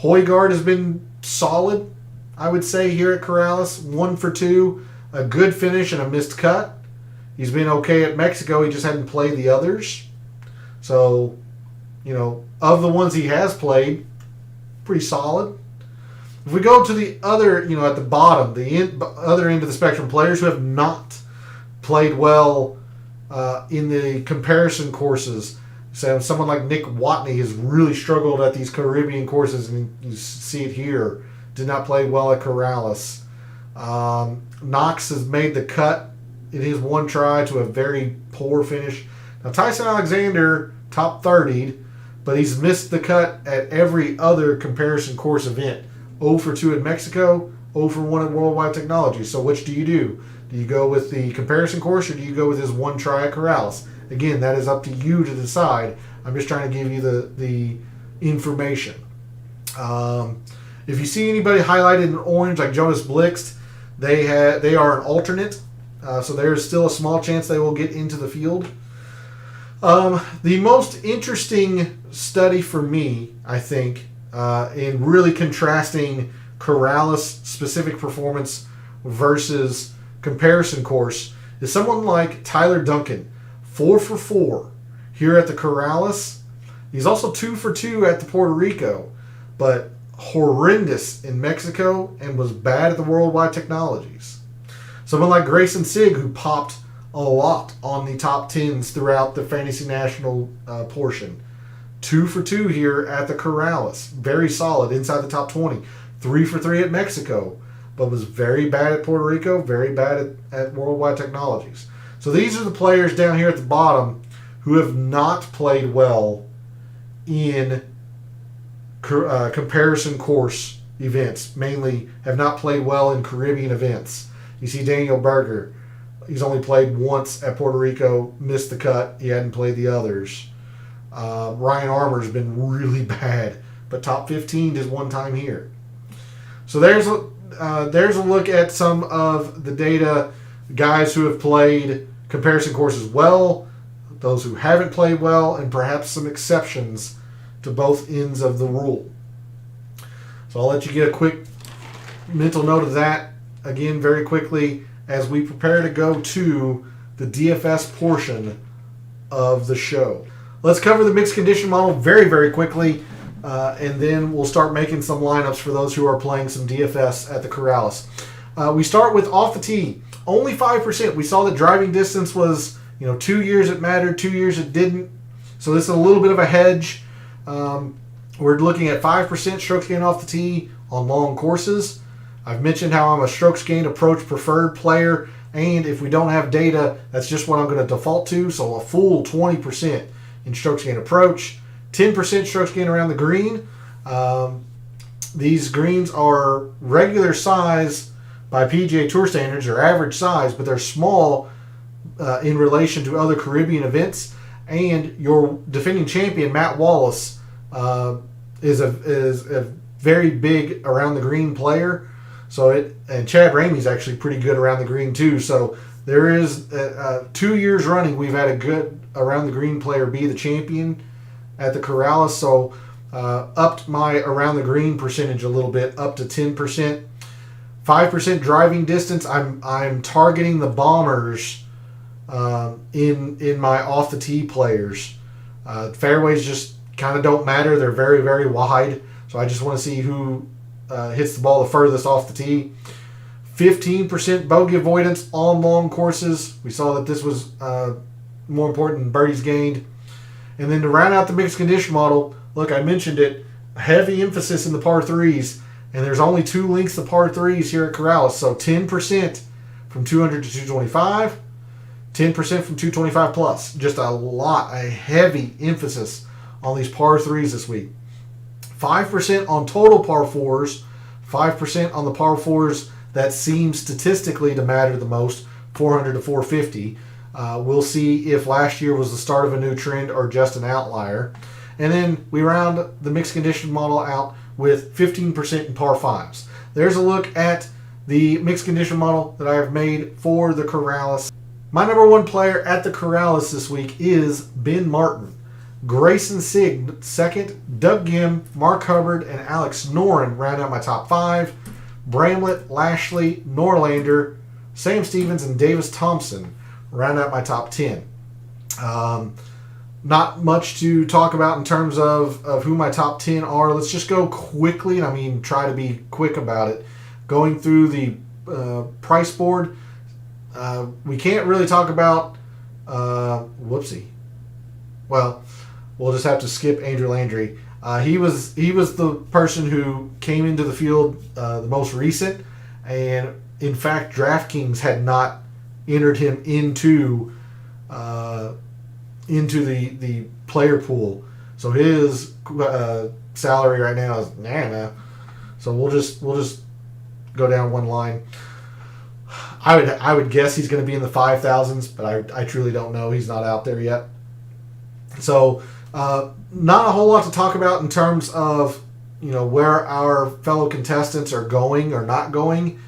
Højgaard has been solid, I would say, here at Corrales. 1 for 2, a good finish and a missed cut. He's been okay at Mexico. He just hadn't played the others. So, of the ones he has played, pretty solid. If we go to the other, at the bottom, the other end of the spectrum, players who have not played well in the comparison courses. So someone like Nick Watney has really struggled at these Caribbean courses, and you see it here. Did not play well at Corrales. Knox has made the cut in his one try to a very poor finish. Now, Tyson Alexander top 30'd, but he's missed the cut at every other comparison course event. 0 for 2 at Mexico, 0 for 1 at Worldwide Technology. So which do you do? Do you go with the comparison course or do you go with his one try at Corrales? Again, that is up to you to decide. I'm just trying to give you the information. If you see anybody highlighted in orange like Jonas Blixt, they are an alternate. So there's still a small chance they will get into the field. The most interesting study for me, I think, in really contrasting Corrales' specific performance versus comparison course, is someone like Tyler Duncan, 4 for 4 here at the Corrales. He's also 2 for 2 at the Puerto Rico, but horrendous in Mexico and was bad at the Worldwide Technologies. Someone like Grayson Sigg, who popped a lot on the top 10s throughout the Fantasy National portion. 2 for 2 here at the Corrales. Very solid inside the top 20. 3 for 3 at Mexico, but was very bad at Puerto Rico, very bad at Worldwide Technologies. So these are the players down here at the bottom who have not played well in comparison course events. Mainly have not played well in Caribbean events. You see Daniel Berger. He's only played once at Puerto Rico, missed the cut. He hadn't played the others. Ryan Armour's been really bad, but top 15 is one time here. So there's a look at some of the data, guys who have played comparison courses well, those who haven't played well, and perhaps some exceptions to both ends of the rule. So I'll let you get a quick mental note of that, again, very quickly, as we prepare to go to the DFS portion of the show. Let's cover the mixed condition model very, very quickly, and then we'll start making some lineups for those who are playing some DFS at the Corrales. We start with off the tee. Only 5%. We saw that driving distance was, 2 years it mattered, 2 years it didn't. So this is a little bit of a hedge. We're looking at 5% strokes gained off the tee on long courses. I've mentioned how I'm a strokes gained approach preferred player, and if we don't have data, that's just what I'm going to default to. So a full 20% in strokes gained approach, 10% strokes gained around the green. These greens are regular size by PGA Tour standards, or average size, but they're small in relation to other Caribbean events. And your defending champion, Matt Wallace, is a very big around the green player. And Chad Ramey's actually pretty good around the green too. So there is 2 years running we've had a good around the green player be the champion at the Corrales. So upped my around the green percentage a little bit, up to 10%. 5% driving distance. I'm targeting the bombers in my off the tee players. Fairways just kind of don't matter. They're very, very wide. So I just want to see who hits the ball the furthest off the tee. 15% bogey avoidance on long courses. We saw that this was more important than birdies gained. And then to round out the mixed condition model, look, I mentioned it, heavy emphasis in the par threes, and there's only 2 lengths of par threes here at Corrales. So 10% from 200 to 225, 10% from 225 plus. Just a heavy emphasis on these par threes this week. 5% on total par fours, 5% on the par fours that seem statistically to matter the most, 400 to 450. We'll see if last year was the start of a new trend or just an outlier. And then we round the mixed condition model out with 15% in par fives. There's a look at the mixed condition model that I have made for the Corrales. My number one player at the Corrales this week is Ben Martin. Grayson Sigg, second. Doug Gim, Mark Hubbard, and Alex Noren round out my top 5. Bramlett, Lashley, Norlander, Sam Stevens, and Davis Thompson round out my top 10. Not much to talk about in terms of who my top 10 are. Let's just go quickly, and I mean try to be quick about it. Going through the price board, we can't really talk about, well, we'll just have to skip Andrew Landry. He was the person who came into the field the most recent, and in fact, DraftKings had not entered him into the player pool. So his salary right now is nah. So we'll just go down one line. I would guess he's going to be in the 5,000s, but I truly don't know. He's not out there yet. So not a whole lot to talk about in terms of where our fellow contestants are going or not going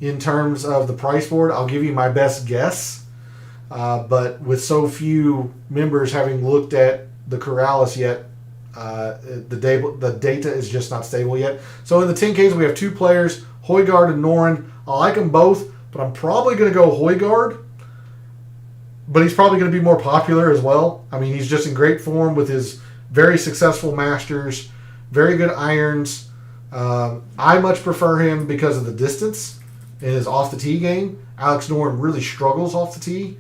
in terms of the price board. I'll give you my best guess, but with so few members having looked at the Corrales yet, the data is just not stable yet. So in the 10Ks, we have two players, Højgaard and Noren. I like them both, but I'm probably going to go Højgaard. But he's probably going to be more popular as well. I mean, he's just in great form with his very successful Masters, very good irons. I much prefer him because of the distance in his off-the-tee game. Alex Noren really struggles off the tee.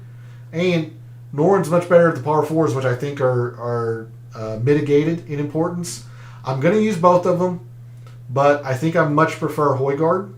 And Noren's much better at the par fours, which I think are mitigated in importance. I'm going to use both of them, but I think I much prefer Højgaard.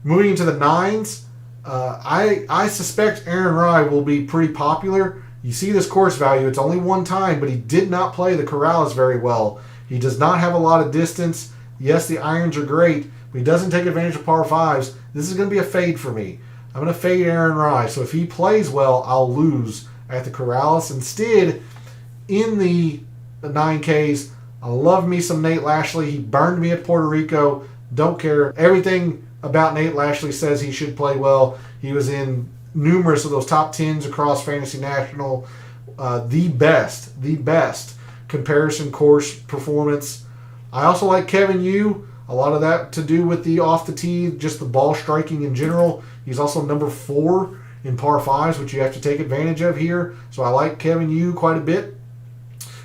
Moving into the nines, I suspect Aaron Rai will be pretty popular. You see this course value. It's only one time, but he did not play the Corrales very well. He does not have a lot of distance. Yes, the irons are great, but he doesn't take advantage of par fives. This is going to be a fade for me. I'm going to fade Aaron Rai. So if he plays well, I'll lose at the Corrales. Instead, in the 9Ks, I love me some Nate Lashley. He burned me at Puerto Rico. Don't care. Everything about Nate Lashley says he should play well. He was in numerous of those top 10s across Fantasy National. The best comparison course performance. I also like Kevin Yu. A lot of that to do with the off the tee, just the ball striking in general. He's also number 4 in par fives, which you have to take advantage of here. So I like Kevin Yu quite a bit.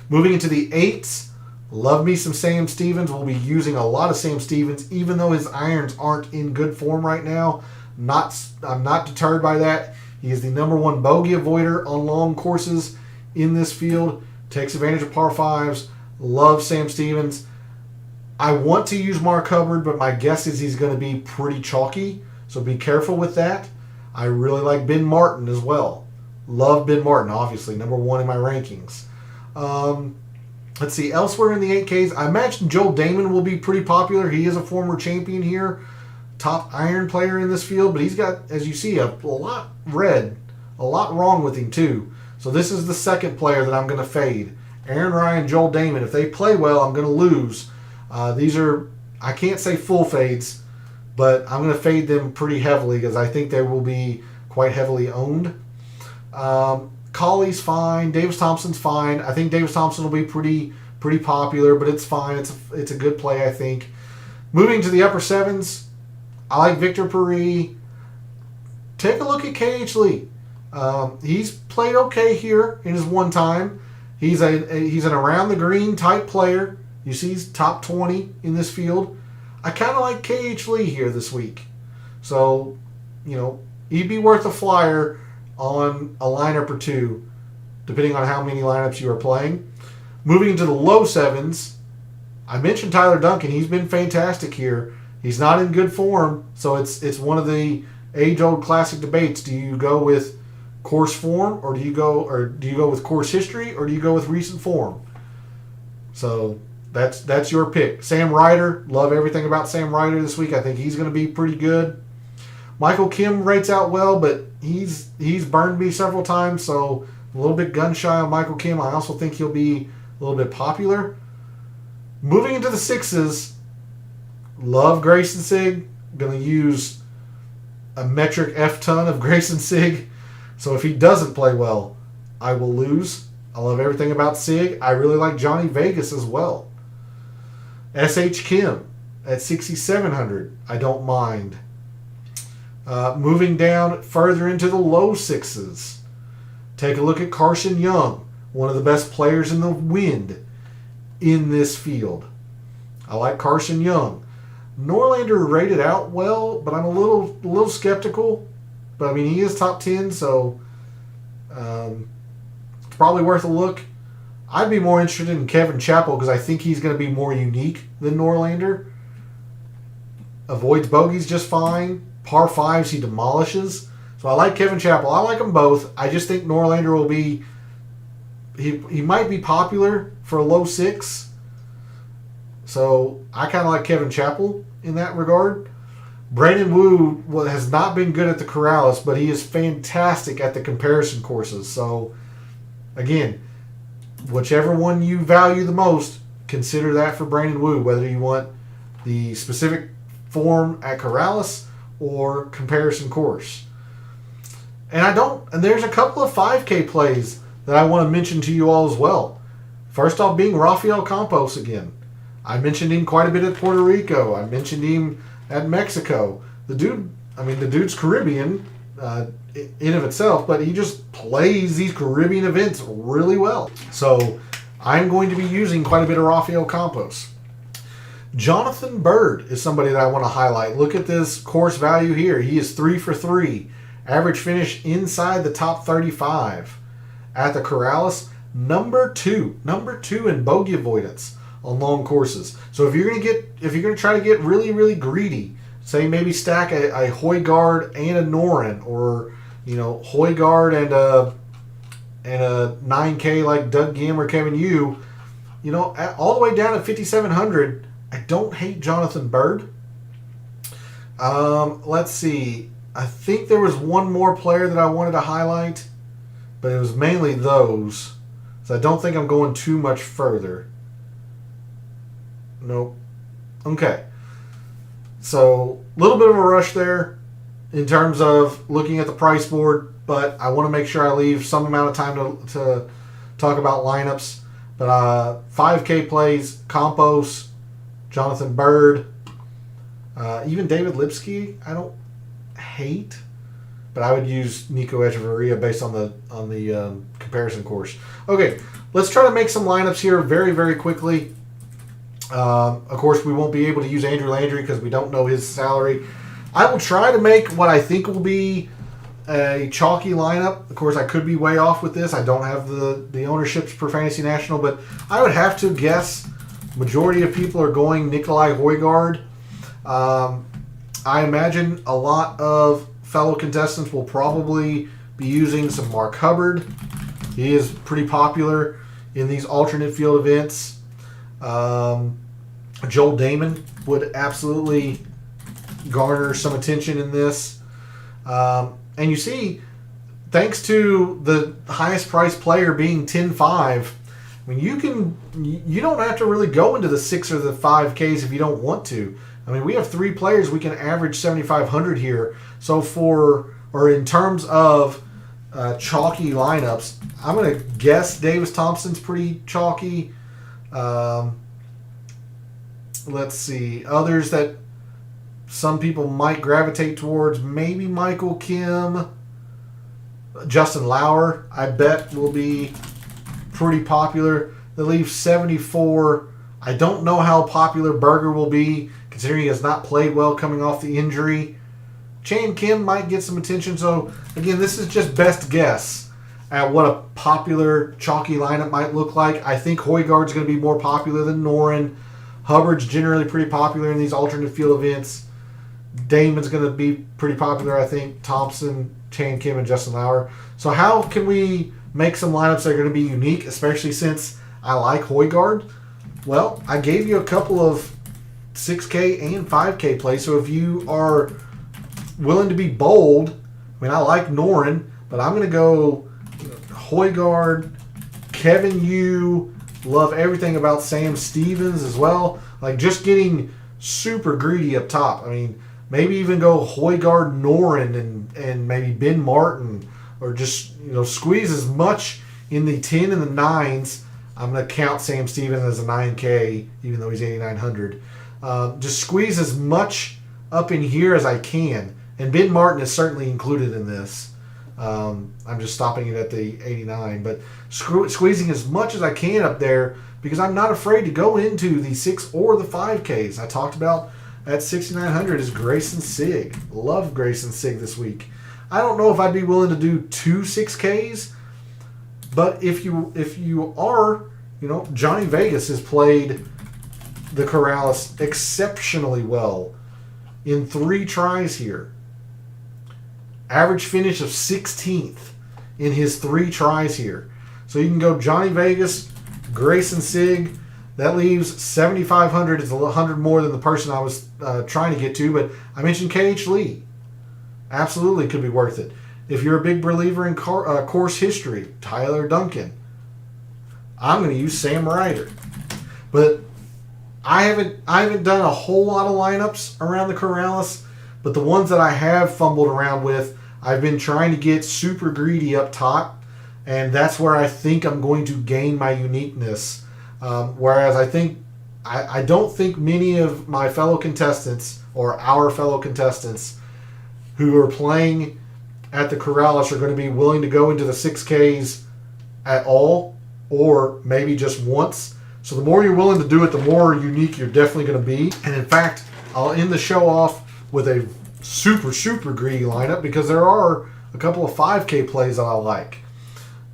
Moving into the 8s, love me some Sam Stevens. We'll be using a lot of Sam Stevens, even though his irons aren't in good form right now. I'm not deterred by that. He is the number 1 bogey avoider on long courses in this field. Takes advantage of par fives. Love Sam Stevens. I want to use Mark Hubbard, but my guess is he's going to be pretty chalky. So be careful with that. I really like Ben Martin as well. Love Ben Martin, obviously. Number 1 in my rankings. Let's see. Elsewhere in the 8Ks, I imagine Joel Damon will be pretty popular. He is a former champion here. Top iron player in this field. But he's got, as you see, a lot red. A lot wrong with him, too. So this is the second player that I'm going to fade. Aaron Rai and Joel Damon. If they play well, I'm going to lose. These are, I can't say full fades, but I'm going to fade them pretty heavily because I think they will be quite heavily owned. Colley's fine. Davis Thompson's fine. I think Davis Thompson will be pretty popular, but it's fine. It's a good play, I think. Moving to the upper 7s, I like Victor Paris. Take a look at KH Lee. He's played okay here in his one time. He's an around the green type player. You see he's top 20 in this field. I kind of like KH Lee here this week. So, he'd be worth a flyer on a lineup or two, depending on how many lineups you are playing. Moving into the low 7s, I mentioned Tyler Duncan. He's been fantastic here. He's not in good form, so it's one of the age-old classic debates. Do you go with course form, or do you go with course history, or do you go with recent form? So that's your pick. Sam Ryder, love everything about Sam Ryder this week. I think he's going to be pretty good. Michael Kim rates out well, but he's burned me several times, so a little bit gun shy on Michael Kim. I also think he'll be a little bit popular. Moving into the 6s, love Grayson Sigg. Going to use a metric F ton of Grayson Sigg. So if he doesn't play well, I will lose. I love everything about Sigg. I really like Johnny Vegas as well. S.H. Kim at 6,700. I don't mind. Moving down further into the low 6s. Take a look at Carson Young, one of the best players in the wind in this field. I like Carson Young. Norlander rated out well, but I'm a little skeptical. But I mean, he is top 10, so it's probably worth a look. I'd be more interested in Kevin Chappell because I think he's going to be more unique than Norlander. Avoids bogeys just fine. par fives he demolishes. So I like Kevin Chappell. I like them both. I just think Norlander will be, he might be popular for a low 6. So I kind of like Kevin Chappell in that regard. Brandon Wu has not been good at the Corrales, but he is fantastic at the comparison courses. So again, whichever one you value the most, consider that for Brandon Wu, whether you want the specific form at Corrales or comparison course. And there's a couple of 5K plays that I want to mention to you all as well. First off being Rafael Campos again. I mentioned him quite a bit at Puerto Rico. I mentioned him at Mexico. The dude's Caribbean in of itself, but he just plays these Caribbean events really well. So I'm going to be using quite a bit of Rafael Campos. Jonathan Bird is somebody that I want to highlight. Look at this course value here. He is 3 for 3. Average finish inside the top 35 at the Corrales. Number two in bogey avoidance on long courses. So if you're gonna try to get really, really greedy, say maybe stack a Højgaard and a Noren, or Højgaard and a 9K like Doug Gim or Kevin Yu, all the way down at 5,700. I don't hate Jonathan Bird. Let's see. I think there was one more player that I wanted to highlight, but it was mainly those. So I don't think I'm going too much further. Nope. Okay. So a little bit of a rush there in terms of looking at the price board, but I want to make sure I leave some amount of time to talk about lineups. But 5K plays, Campos, Jonathan Bird, even David Lipsky, I don't hate, but I would use Nico Echeverria based on the comparison course. Okay, let's try to make some lineups here very, very quickly. Of course, we won't be able to use Andrew Landry because we don't know his salary. I will try to make what I think will be a chalky lineup. Of course, I could be way off with this. I don't have the ownerships per Fantasy National, but I would have to guess majority of people are going Nikolai Højgaard. I imagine a lot of fellow contestants will probably be using some Mark Hubbard. He is pretty popular in these alternate field events. Joel Damon would absolutely garner some attention in this. And you see, thanks to the highest priced player being 10.5, I mean, you don't have to really go into the 6 or the 5Ks if you don't want to. I mean, we have 3 players. We can average 7,500 here. So in terms of chalky lineups, I'm going to guess Davis Thompson's pretty chalky. Let's see. Others that some people might gravitate towards, maybe Michael Kim. Justin Lauer, I bet, will be pretty popular. They leave 74. I don't know how popular Berger will be, considering he has not played well coming off the injury. Chan Kim might get some attention. So, again, this is just best guess at what a popular chalky lineup might look like. I think Højgaard's going to be more popular than Noren. Hubbard's generally pretty popular in these alternate field events. Damon's going to be pretty popular, I think. Thompson, Chan Kim, and Justin Lauer. So how can we make some lineups that are going to be unique, especially since I like Højgaard? Well, I gave you a couple of 6K and 5K plays. So if you are willing to be bold, I mean, I like Noren, but I'm going to go Højgaard, Kevin Yu, love everything about Sam Stevens as well. Like, just getting super greedy up top. I mean, maybe even go Højgaard, Noren, and maybe Ben Martin, or just, squeeze as much in the 10 and the 9s. I'm going to count Sam Stevens as a 9K, even though he's 8,900. Just squeeze as much up in here as I can. And Ben Martin is certainly included in this. I'm just stopping it at the 89. But squeezing as much as I can up there, because I'm not afraid to go into the 6 or the 5Ks. I talked about at 6,900 is Grayson Sigg. Love Grayson Sigg this week. I don't know if I'd be willing to do 2 6Ks, but if you are, Johnny Vegas has played the Corrales exceptionally well in 3 tries here. Average finish of 16th in his 3 tries here. So you can go Johnny Vegas, Grayson Sig. That leaves 7,500. It's 100 more than the person I was trying to get to, but I mentioned KH Lee. Absolutely could be worth it. If you're a big believer in course history, Tyler Duncan. I'm going to use Sam Ryder. But I haven't done a whole lot of lineups around the Corrales, but the ones that I have fumbled around with, I've been trying to get super greedy up top, and that's where I think I'm going to gain my uniqueness. Whereas I don't think many of my fellow contestants or our fellow contestants who are playing at the Corrales are going to be willing to go into the 6Ks at all, or maybe just once. So the more you're willing to do it, the more unique you're definitely going to be. And in fact, I'll end the show off with a super, super greedy lineup because there are a couple of 5K plays that I like.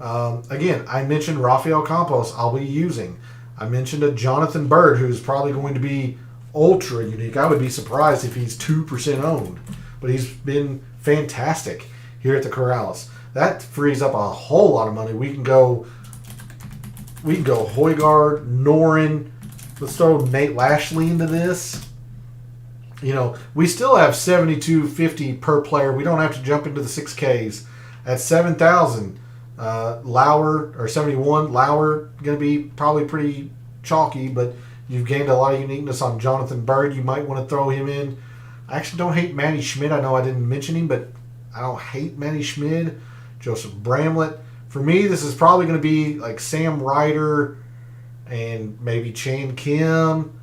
Again, I mentioned Rafael Campos I'll be using. I mentioned a Jonathan Bird who's probably going to be ultra unique. I would be surprised if he's 2% owned. But he's been fantastic here at the Corrales. That frees up a whole lot of money. We can go Højgaard, Noren. Let's throw Nate Lashley into this. You know, we still have $72.50 per player. We don't have to jump into the 6Ks. At 7,000, Lauer, or 71, Lauer going to be probably pretty chalky, but you've gained a lot of uniqueness on Jonathan Bird. You might want to throw him in. I actually don't hate Matty Schmidt. I know I didn't mention him, but I don't hate Matty Schmidt. Joseph Bramlett. For me, this is probably going to be like Sam Ryder and maybe Chan Kim.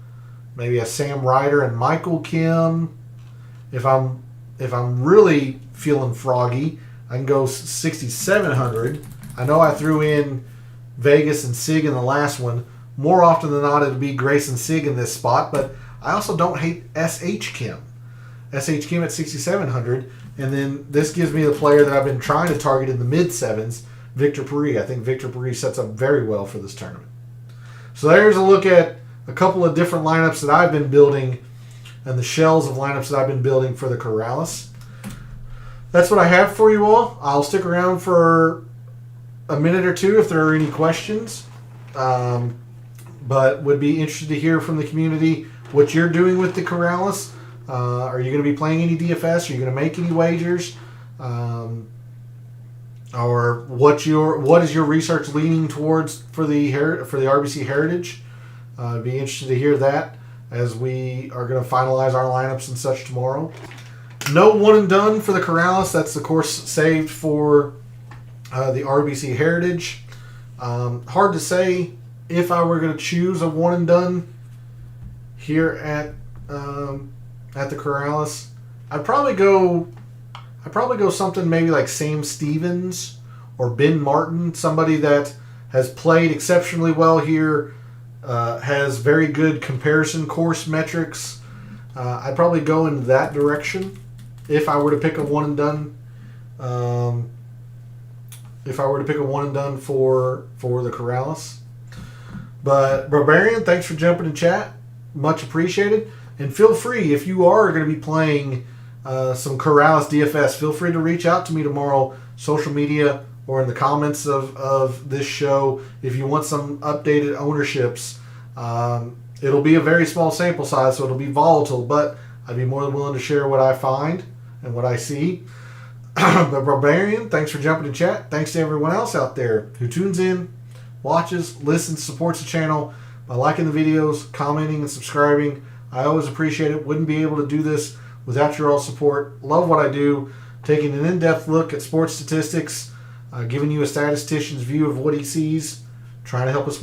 Maybe a Sam Ryder and Michael Kim. If I'm really feeling froggy, I can go 6,700. I know I threw in Vegas and Sig in the last one. More often than not, it'll be Grayson Sig in this spot, but I also don't hate S.H. Kim. S.H. Kim at 6,700. And then this gives me the player that I've been trying to target in the mid-sevens, Victor Puri. I think Victor Puri sets up very well for this tournament. So there's a look at a couple of different lineups that I've been building and the shells of lineups that I've been building for the Corrales. That's what I have for you all. I'll stick around for a minute or two if there are any questions. But would be interested to hear from the community what you're doing with the Corrales. Are you going to be playing any DFS? Are you going to make any wagers? Or what is your research leaning towards for the RBC Heritage? I'd be interested to hear that as we are going to finalize our lineups and such tomorrow. No one and done for the Corrales. That's of course saved for the RBC Heritage. Hard to say if I were going to choose a one and done here at the Corrales. I'd probably go something maybe like Sam Stevens or Ben Martin, somebody that has played exceptionally well here, has very good comparison course metrics. I'd probably go in that direction if I were to pick a one and done. If I were to pick a one and done for the Corrales. But Barbarian, thanks for jumping in chat. Much appreciated. And feel free, if you are going to be playing some Corrales DFS, feel free to reach out to me tomorrow, social media, or in the comments of this show. If you want some updated ownerships, it'll be a very small sample size, so it'll be volatile, but I'd be more than willing to share what I find and what I see. But Barbarian, thanks for jumping in chat. Thanks to everyone else out there who tunes in, watches, listens, supports the channel by liking the videos, commenting, and subscribing. I always appreciate it. Wouldn't be able to do this without your all support. Love what I do. Taking an in-depth look at sports statistics, giving you a statistician's view of what he sees, trying to help us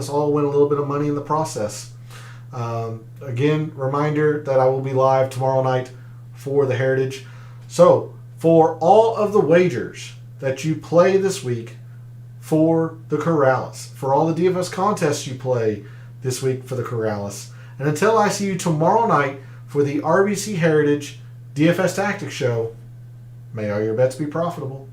all win a little bit of money in the process. Again, reminder that I will be live tomorrow night for the Heritage. So, for all of the wagers that you play this week for the Corrales, for all the DFS contests you play this week for the Corrales, and until I see you tomorrow night for the RBC Heritage DFS Tactics show, may all your bets be profitable.